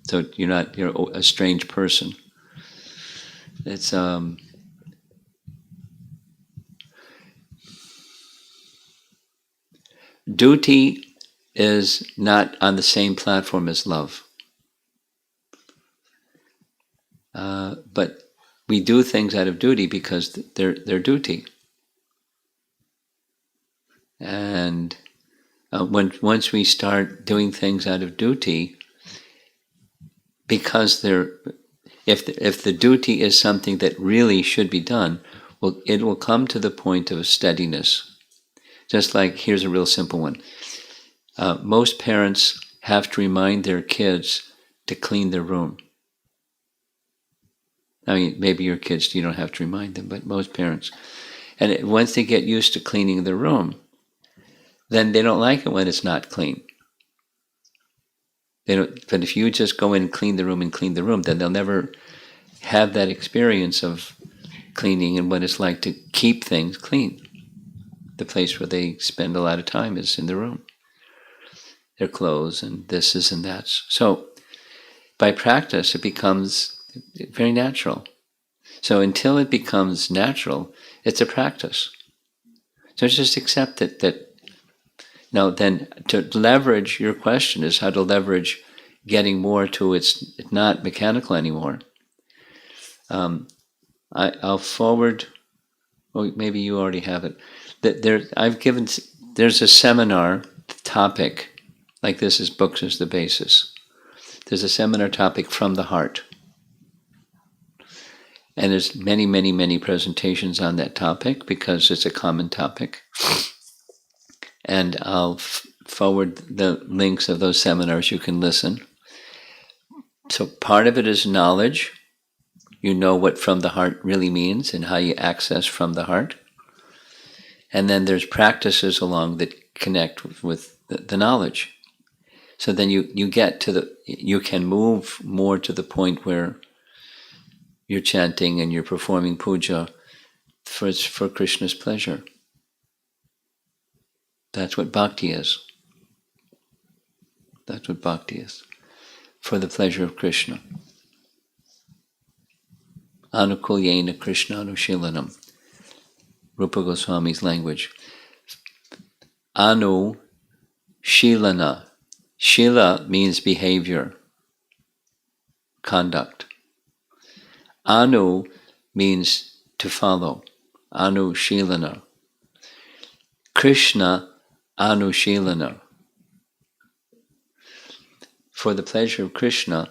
so you're a strange person. It's duty is not on the same platform as love. But we do things out of duty because they're duty. And once we start doing things out of duty, because if the duty is something that really should be done, it will come to the point of steadiness. Just like, here's a real simple one. Most parents have to remind their kids to clean their room. I mean, maybe your kids, you don't have to remind them, but most parents. And once they get used to cleaning their room, then they don't like it when it's not clean. But if you just go in and clean the room, then they'll never have that experience of cleaning and what it's like to keep things clean. The place where they spend a lot of time is in the room. Their clothes and this is and that. So by practice, it becomes very natural. So until it becomes natural, it's a practice. So just accept it that. Now then, to leverage, your question is how to leverage getting more to it's not mechanical anymore. I'll forward, or maybe you already have it. There's a seminar topic, like this is books as the basis. There's a seminar topic from the heart. And there's many, many, many presentations on that topic because it's a common topic. And I'll forward the links of those seminars. You can listen. So part of it is knowledge. You know what from the heart really means and how you access from the heart. And then there's practices along that connect with the knowledge. So then you can move more to the point where you're chanting and you're performing puja for Krishna's pleasure. That's what bhakti is. That's what bhakti is. For the pleasure of Krishna. Anukulyena Krishna Anushilanam. Rupa Goswami's language. Anu Shilana. Shila means behavior, conduct. Anu means to follow. Anu Shilana. Krishna Anushilana. For the pleasure of Krishna,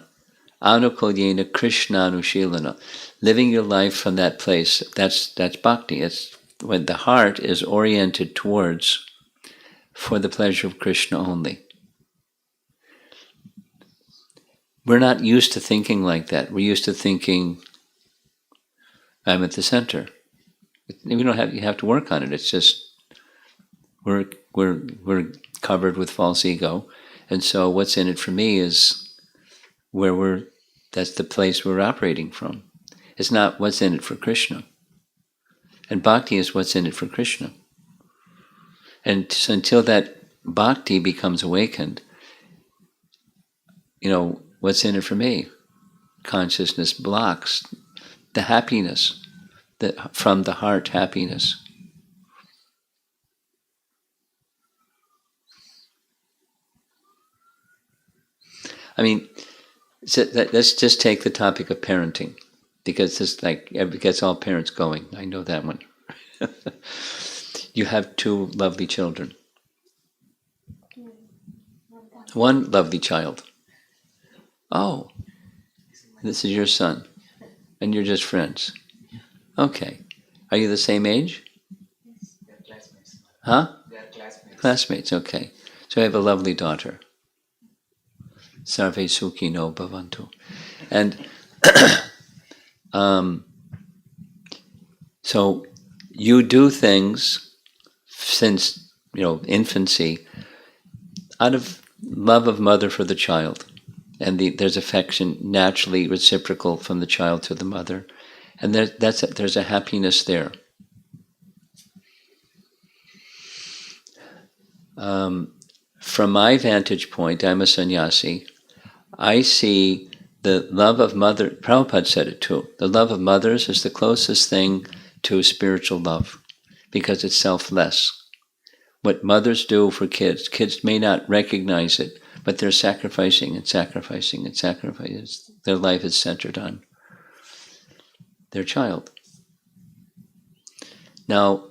Anukulyena Krishna Anushilana. Living your life from that place, that's bhakti. It's when the heart is oriented towards for the pleasure of Krishna only. We're not used to thinking like that. We're used to thinking, I'm at the center. You have to work on it. It's just we're covered with false ego, and so what's in it for me is that's the place we're operating from. is not what's in it for Krishna. And bhakti is what's in it for Krishna. And so until that bhakti becomes awakened, what's in it for me? Consciousness blocks the happiness, from the heart happiness. I mean, let's just take the topic of parenting, because it gets all parents going. I know that one. You have 2 lovely children. One lovely child. Oh, this is your son, and you're just friends. Okay. Are you the same age? They're classmates. Huh? They're classmates. Classmates, okay. So I have a lovely daughter. Sarve Sukhino Bhavantu. And so you do things since infancy out of love of mother for the child, and there's affection naturally reciprocal from the child to the mother, and there's a happiness there. From my vantage point, I'm a sannyasi. I see the love of mother. Prabhupada said it too. The love of mothers is the closest thing to spiritual love, because it's selfless. What mothers do for kids may not recognize it, but they're sacrificing and sacrificing and sacrificing. Their life is centered on their child. Now,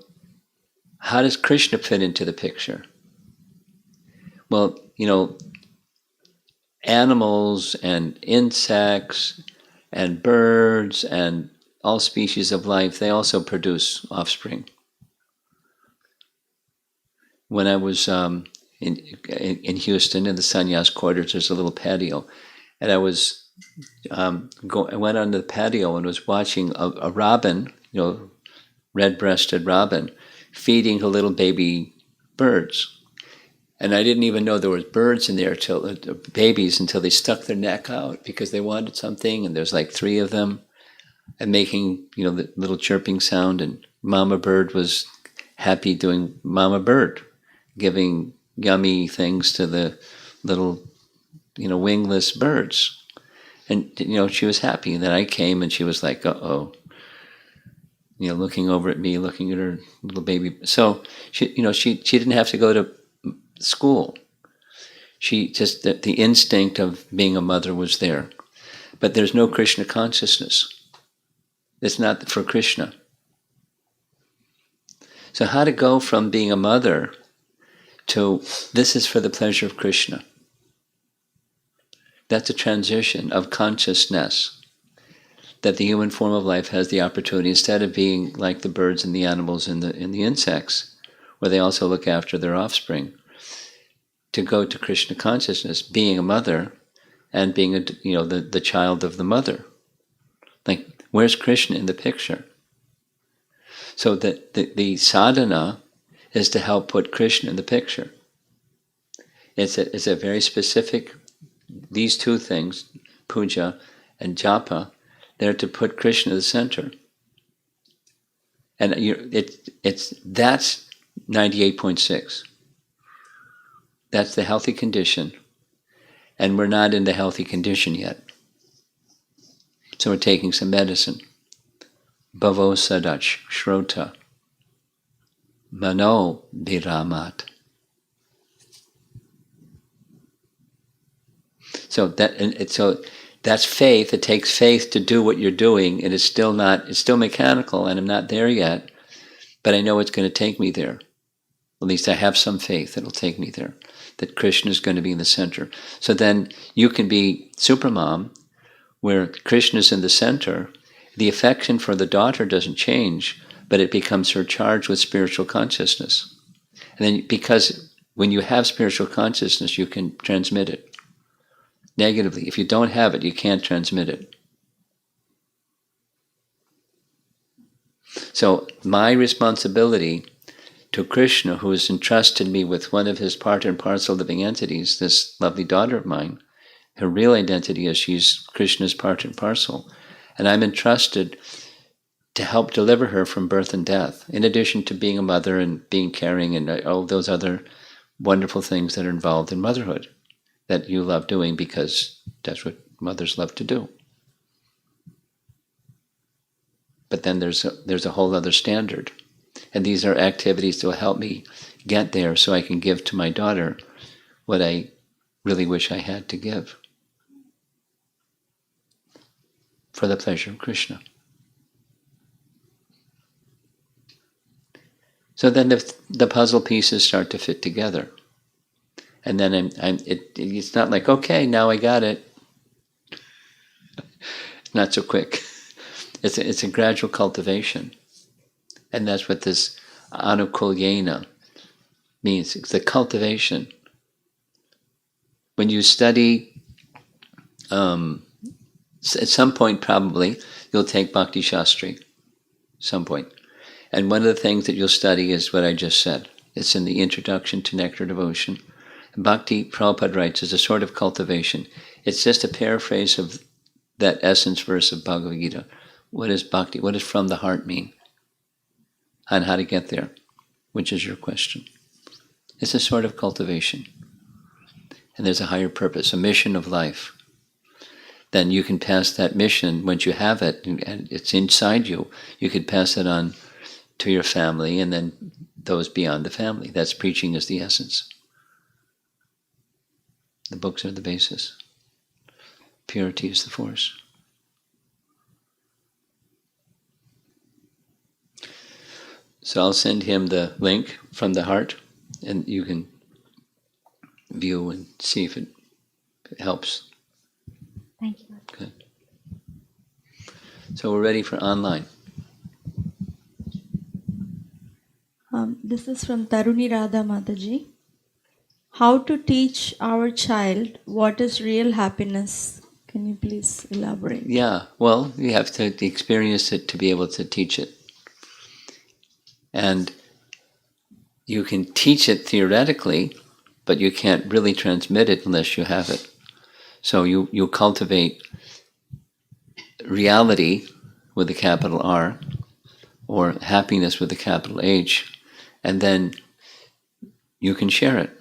how does Krishna fit into the picture? Well, animals and insects and birds and all species of life, they also produce offspring. When I was in Houston, in the sannyas quarters, there's a little patio, and I was I went on the patio and was watching a robin, red-breasted robin, feeding her little baby birds. And I didn't even know there was birds in there babies until they stuck their neck out because they wanted something, and there's like 3 of them, and making the little chirping sound, and Mama Bird was happy doing Mama Bird, giving yummy things to the little wingless birds, and she was happy. And then I came and she was like, uh-oh, looking over at me, looking at her little baby. So she didn't have to go to school. She just, the instinct of being a mother was there. But there's no Krishna consciousness. It's not for Krishna. So how to go from being a mother to this is for the pleasure of Krishna? That's a transition of consciousness, that the human form of life has the opportunity, instead of being like the birds and the animals and the insects, where they also look after their offspring, to go to Krishna consciousness, being a mother and being the child of the mother. Like, where's Krishna in the picture? So that the sadhana is to help put Krishna in the picture. It's a very specific, these 2 things, puja and japa, they're to put Krishna in the center. And that's 98.6. That's the healthy condition, and we're not in the healthy condition yet. So we're taking some medicine. Bhavo sadach shrota mano viramat. So that's faith. It takes faith to do what you're doing, and it's still mechanical, and I'm not there yet, but I know it's going to take me there. At least I have some faith that it'll take me there, that Krishna is going to be in the center. So then you can be supermom, where Krishna is in the center. The affection for the daughter doesn't change, but it becomes her charged with spiritual consciousness. And then, because when you have spiritual consciousness, you can transmit it negatively. If you don't have it, you can't transmit it. So my responsibility to Krishna, who has entrusted me with one of his part and parcel living entities, this lovely daughter of mine, her real identity is she's Krishna's part and parcel. And I'm entrusted to help deliver her from birth and death, in addition to being a mother and being caring and all those other wonderful things that are involved in motherhood that you love doing because that's what mothers love to do. But then there's a whole other standard. And these are activities that will help me get there so I can give to my daughter what I really wish I had to give for the pleasure of Krishna. So then the puzzle pieces start to fit together. And then it's not like, okay, now I got it. It's not so quick. It's a gradual cultivation. And that's what this anukulyena means. It's the cultivation. When you study, at some point probably, you'll take Bhakti Shastri, some point. And one of the things that you'll study is what I just said. It's in the Introduction to Nectar Devotion. Bhakti, Prabhupada writes, is a sort of cultivation. It's just a paraphrase of that essence verse of Bhagavad Gita. What is bhakti? What does from the heart mean? And how to get there, which is your question. It's a sort of cultivation. And there's a higher purpose, a mission of life. Then you can pass that mission, once you have it, and it's inside you, you could pass it on to your family and then those beyond the family. That's preaching is the essence. The books are the basis. Purity is the force. So I'll send him the link from the heart, and you can view and see if it helps. Thank you. Good. So we're ready for online. This is from Taruni Radha Mataji. How to teach our child what is real happiness? Can you please elaborate? Yeah, well, you have to experience it to be able to teach it. And you can teach it theoretically, but you can't really transmit it unless you have it. So you cultivate reality with a capital R, or happiness with a capital H, and then you can share it.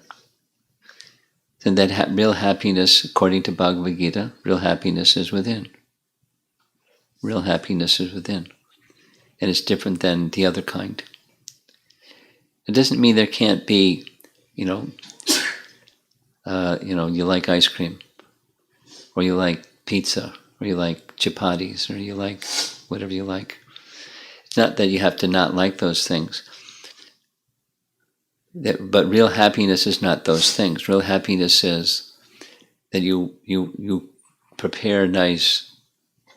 And that real happiness, according to Bhagavad Gita, real happiness is within. Real happiness is within. And it's different than the other kind. It doesn't mean there can't be, you like ice cream, or you like pizza, or you like chapatis, or you like whatever you like. It's not that you have to not like those things. But real happiness is not those things. Real happiness is that you prepare nice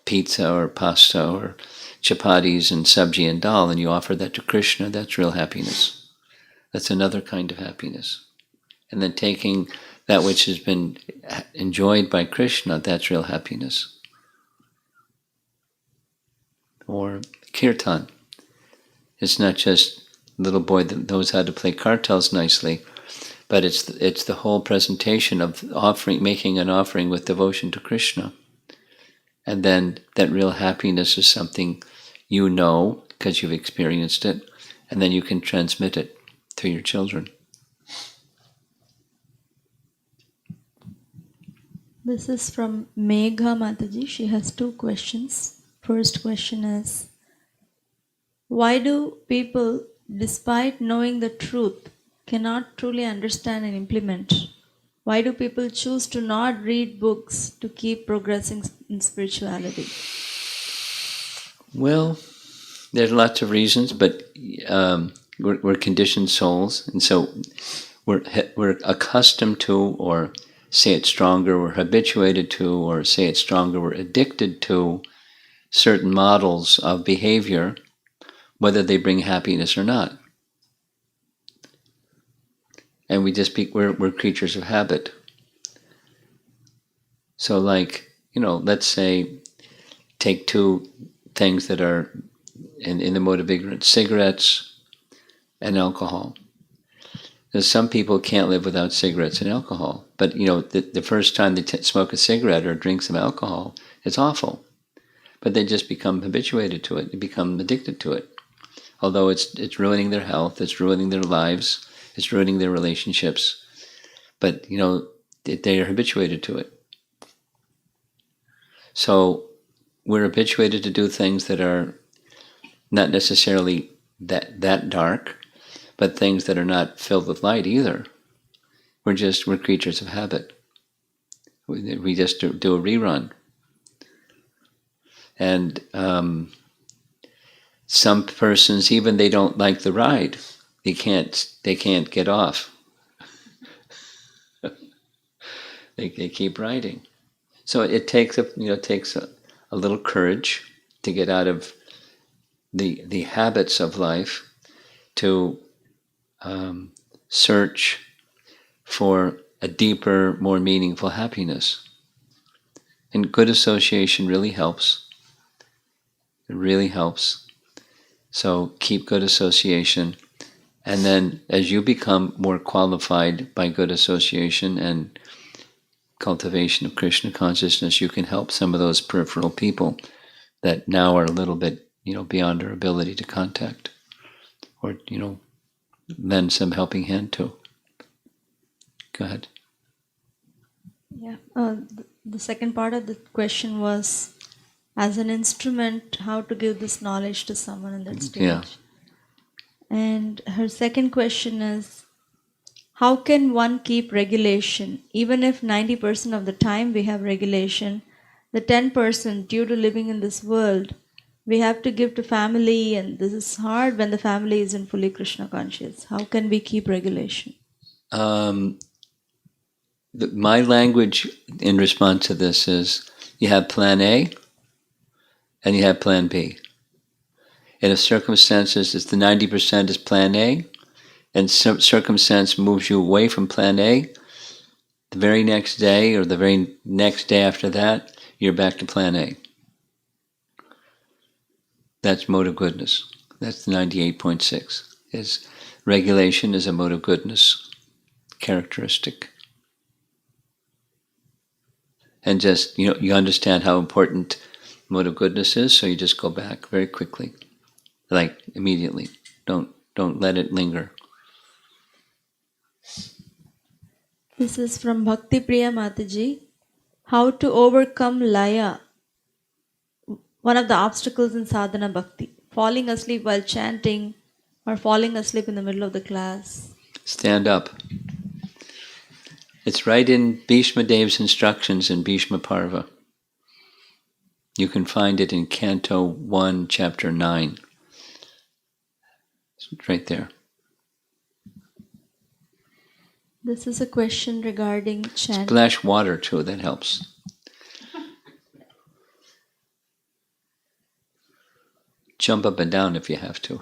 pizza or pasta or chapatis and sabji and dal, and you offer that to Krishna. That's real happiness. That's another kind of happiness. And then taking that which has been enjoyed by Krishna, that's real happiness. Or kirtan. It's not just a little boy that knows how to play kartals nicely, but it's the whole presentation of making an offering with devotion to Krishna. And then that real happiness is something you know because you've experienced it, and then you can transmit it to your children. This is from Megha Mataji. She has 2 questions. First question is, why do people, despite knowing the truth, cannot truly understand and implement? Why do people choose to not read books to keep progressing in spirituality? Well, there's lots of reasons, but we're conditioned souls, and so we're accustomed to, or say it stronger, we're habituated to, or say it stronger, we're addicted to certain models of behavior, whether they bring happiness or not. And we're creatures of habit. So let's say, take 2 things that are in the mode of ignorance, cigarettes and alcohol. Because some people can't live without cigarettes and alcohol. But the first time they smoke a cigarette or drink some alcohol, it's awful. but they just become habituated to it. They become addicted to it. Although it's ruining their health, it's ruining their lives, it's ruining their relationships. But, they are habituated to it. So we're habituated to do things that are not necessarily that dark, but things that are not filled with light either. We're creatures of habit. We just do a rerun. And some persons, even they don't like the ride, they can't get off. they keep riding. So it takes a little courage to get out of the habits of life, to search for a deeper, more meaningful happiness. And good association really helps. It really helps. So keep good association. And then as you become more qualified by good association and cultivation of Krishna consciousness, you can help some of those peripheral people that now are a little bit, beyond our ability to contact, or, lend some helping hand to. Go ahead. Yeah. The second part of the question was, as an instrument, how to give this knowledge to someone in that stage. Yeah. And her second question is, how can one keep regulation? Even if 90% of the time we have regulation, the 10% due to living in this world, we have to give to family, and this is hard when the family isn't fully Krishna conscious. How can we keep regulation? My language in response to this is, you have plan A and you have plan B. And if circumstances, it's the 90% is plan A, and circumstance moves you away from plan A, the very next day or the very next day after that, you're back to plan A. That's mode of goodness. That's the 98.6. Is regulation is a mode of goodness characteristic. And just, you understand how important mode of goodness is, so you just go back very quickly, like immediately. Don't let it linger. This is from Bhakti Priya Mataji. How to overcome laya, one of the obstacles in sadhana bhakti. Falling asleep while chanting, or falling asleep in the middle of the class. Stand up. It's right in Bhishma Dev's instructions in Bhishma Parva. You can find it in Canto 1, Chapter 9. It's right there. This is a question regarding chanting. Splash water too, that helps. Jump up and down if you have to.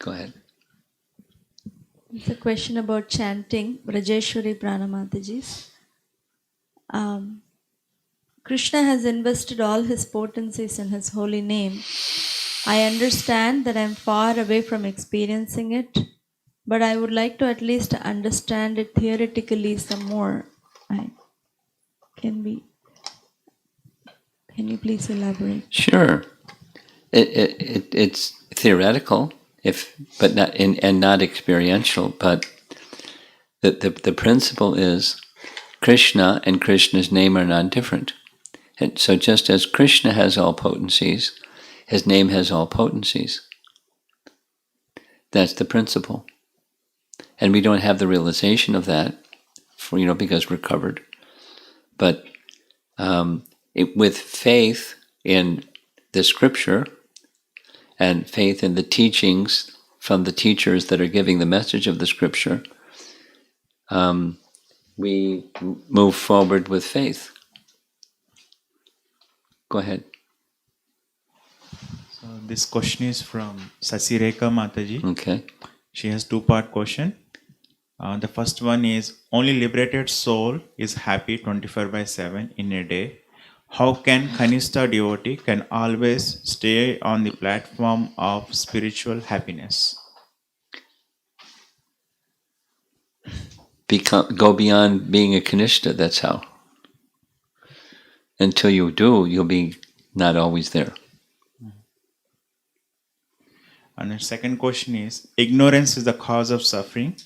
Go ahead. It's a question about chanting. Rajeshwari Pranamataji. Krishna has invested all his potencies in his holy name. I understand that I am far away from experiencing it, but I would like to at least understand it theoretically some more. Can you please elaborate? Sure. It's theoretical, but not and not experiential. But the principle is Krishna and Krishna's name are not different. And so just as Krishna has all potencies, his name has all potencies. That's the principle. And we don't have the realization of that, because we're covered. But with faith in the scripture and faith in the teachings from the teachers that are giving the message of the scripture, we move forward with faith. Go ahead. So this question is from Sasireka Mataji. Okay. She has two-part question. The first one is, only liberated soul is happy 24/7 in a day. How can Kanistha devotee can always stay on the platform of spiritual happiness? Go beyond being a Kanishta, that's how. Until you do, you'll be not always there. And the second question is, ignorance is the cause of suffering,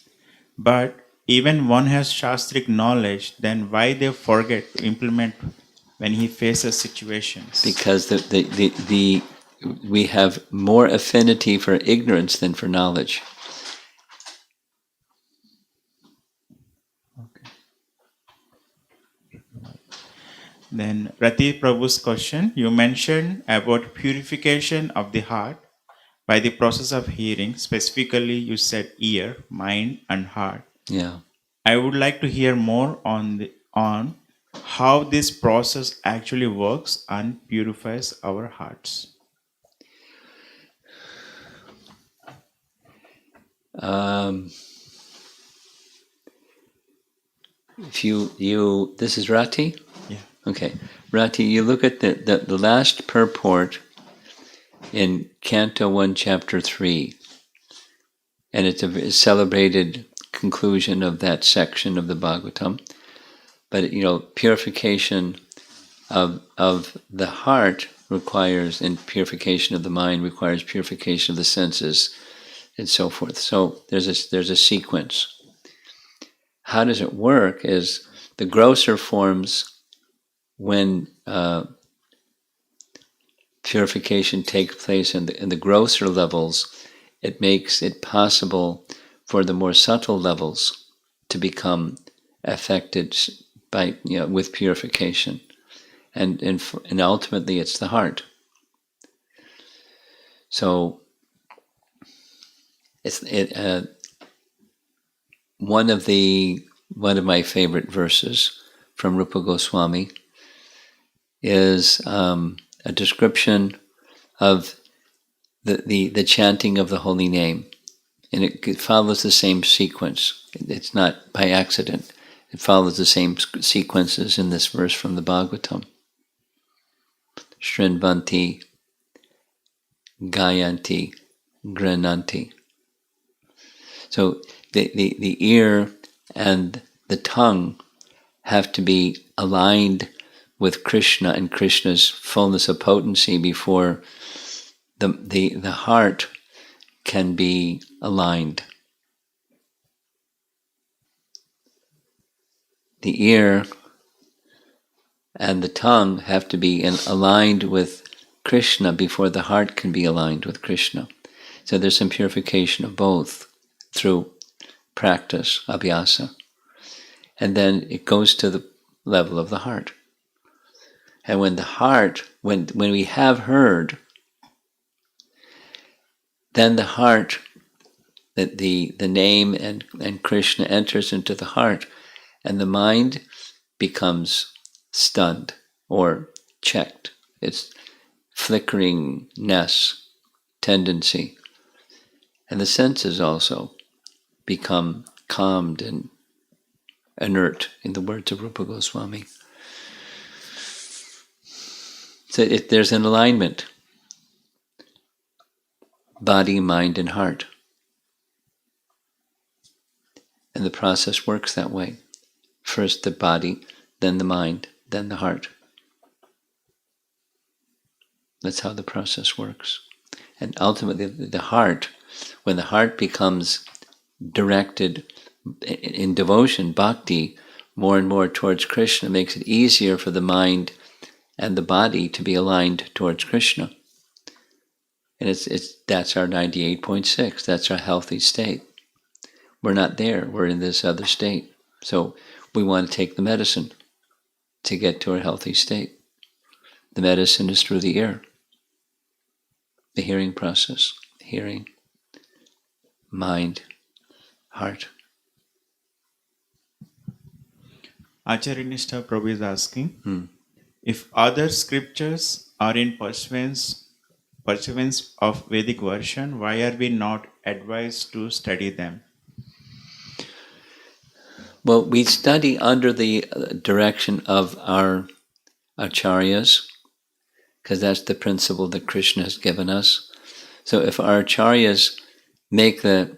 but even one has shastric knowledge, then why they forget to implement when he faces situations? Because we have more affinity for ignorance than for knowledge. Okay. Then Rati Prabhu's question, you mentioned about purification of the heart by the process of hearing. Specifically, you said ear, mind, and heart. Yeah. I would like to hear more on how this process actually works and purifies our hearts. If you this is Rati? Yeah. Okay. Rati, you look at the last purport in Canto 1, Chapter 3, and it's a celebrated conclusion of that section of the Bhagavatam. But purification of the heart requires, and purification of the mind requires purification of the senses, and so forth. So there's a sequence. How does it work? Is the grosser forms, when purification takes place in the grosser levels, it makes it possible for the more subtle levels to become affected by with purification, and ultimately it's the heart. So one of my favorite verses from Rupa Goswami is a description of the chanting of the holy name, and it follows the same sequence. It's not by accident. It follows the same sequences in this verse from the Bhagavatam. Shrinvanti, Gayanti, Grananti. So the ear and the tongue have to be aligned with Krishna and Krishna's fullness of potency before the heart can be aligned. The ear and the tongue have to be aligned with Krishna before the heart can be aligned with Krishna. So there's some purification of both through practice, abhyasa. And then it goes to the level of the heart. And when the heart, when we have heard, then the heart, that the name and Krishna enters into the heart, and the mind becomes stunned or checked. It's flickeringness, tendency. And the senses also become calmed and inert, in the words of Rupa Goswami. So there's an alignment. Body, mind, and heart. And the process works that way. First the body, then the mind, then the heart. That's how the process works. And ultimately the heart, when the heart becomes directed in devotion, bhakti, more and more towards Krishna, makes it easier for the mind and the body to be aligned towards Krishna. And that's our 98.6. That's our healthy state. We're not there. We're in this other state. So we want to take the medicine to get to a healthy state. The medicine is through the ear. The hearing process. Hearing, mind, heart. Acharya Nishta Prabhu is asking, if other scriptures are in pursuance of Vedic version, why are we not advised to study them? Well, we study under the direction of our acharyas, because that's the principle that Krishna has given us. So if our acharyas make the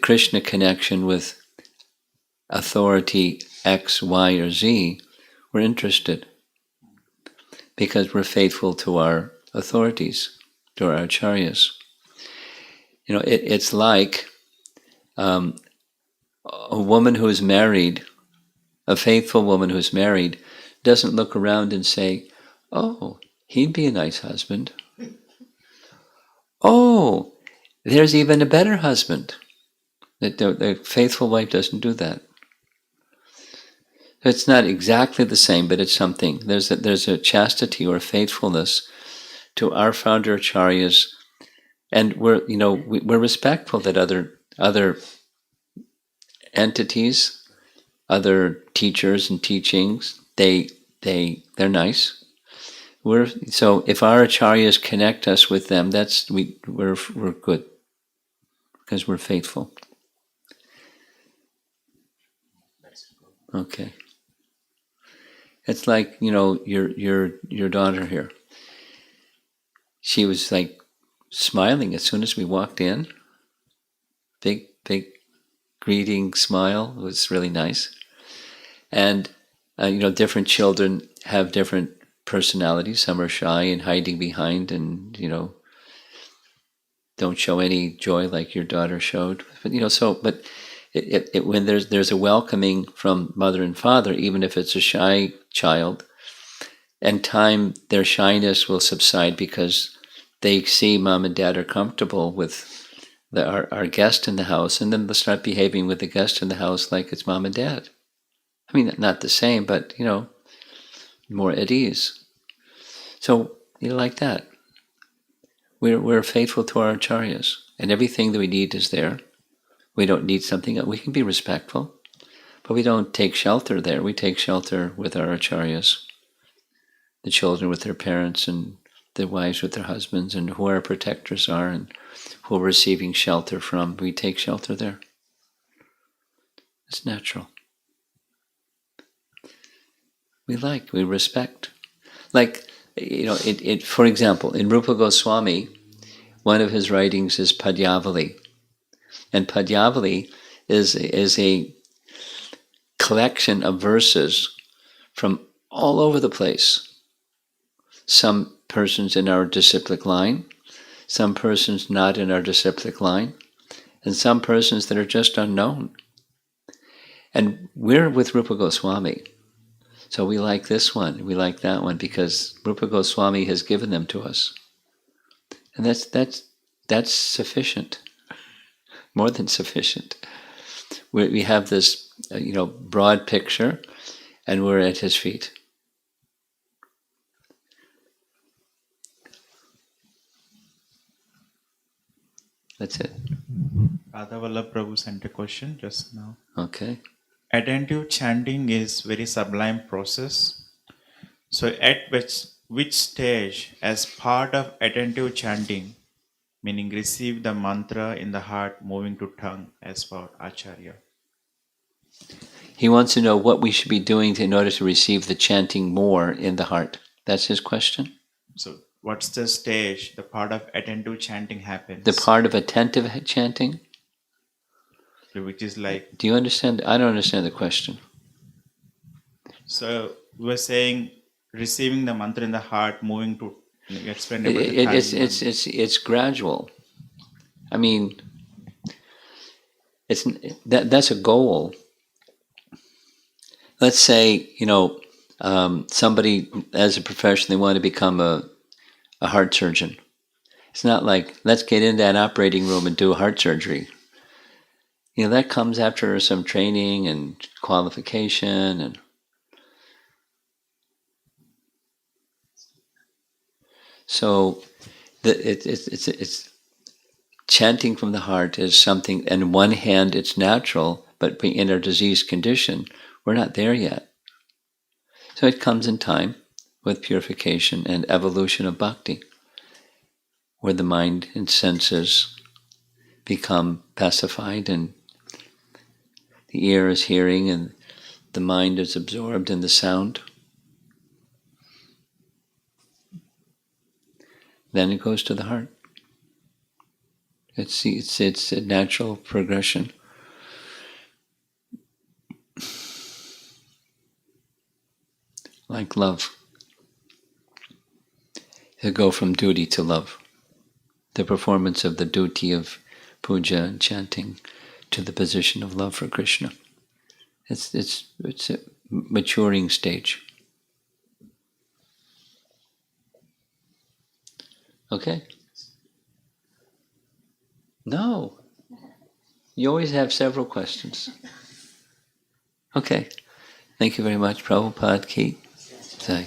Krishna connection with authority X, Y, or Z, we're interested. because we're faithful to our authorities, to our acharyas. It's like a woman who's married, a faithful woman who's married, doesn't look around and say, "Oh, he'd be a nice husband. Oh, there's even a better husband." The faithful wife doesn't do that. It's not exactly the same, but it's something. There's a chastity or faithfulness to our founder acharyas, and we're respectful that other entities, other teachers and teachings, they're nice. So if our acharyas connect us with them, we're good because we're faithful. Okay. It's like your daughter here. She was like smiling as soon as we walked in. Big greeting smile. It was really nice. And different children have different personalities. Some are shy and hiding behind, and don't show any joy like your daughter showed. But when there's a welcoming from mother and father, even if it's a shy child, and time their shyness will subside because they see mom and dad are comfortable with our guest in the house, and then they'll start behaving with the guest in the house like it's mom and dad. I mean, not the same, but more at ease. So like that. We're faithful to our acharyas, and everything that we need is there. We don't need something else. We can be respectful, but we don't take shelter there. We take shelter with our acharyas, the children with their parents, and the wives with their husbands, and who our protectors are, and who we're receiving shelter from. We take shelter there. It's natural. We respect. Like, for example, in Rupa Goswami, one of his writings is Padyavali. And Padyavali is a collection of verses from all over the place. Some persons in our disciplic line, some persons not in our disciplic line, and some persons that are just unknown. And we're with Rupa Goswami. So we like this one, we like that one, because Rupa Goswami has given them to us. And that's sufficient, more than sufficient. We have this, broad picture, and we're at his feet. That's it. Radhavallabh Prabhu sent a question just now. Okay. Attentive chanting is very sublime process. So at which stage, as part of attentive chanting, meaning receive the mantra in the heart, moving to tongue, as per Acharya? He wants to know what we should be doing in order to receive the chanting more in the heart. That's his question? So what's the stage, the part of attentive chanting happens? The part of attentive chanting? Which is like... Do you understand? I don't understand the question. So we were saying receiving the mantra in the heart, moving to... You explained about It's gradual. I mean, that's a goal. Let's say, somebody as a profession, they want to become a heart surgeon. It's not like, let's get in that operating room and do heart surgery. That comes after some training and qualification, and so it's chanting from the heart is something. And on one hand, it's natural, but in our diseased condition, we're not there yet. So it comes in time with purification and evolution of bhakti, where the mind and senses become pacified, and the ear is hearing, and the mind is absorbed in the sound. Then it goes to the heart. It's a natural progression. Like love. to go from duty to love. The performance of the duty of puja and chanting to the position of love for Krishna. It's a maturing stage. Okay? No. You always have several questions. Okay. Thank you very much. Prabhupada ki. Jai.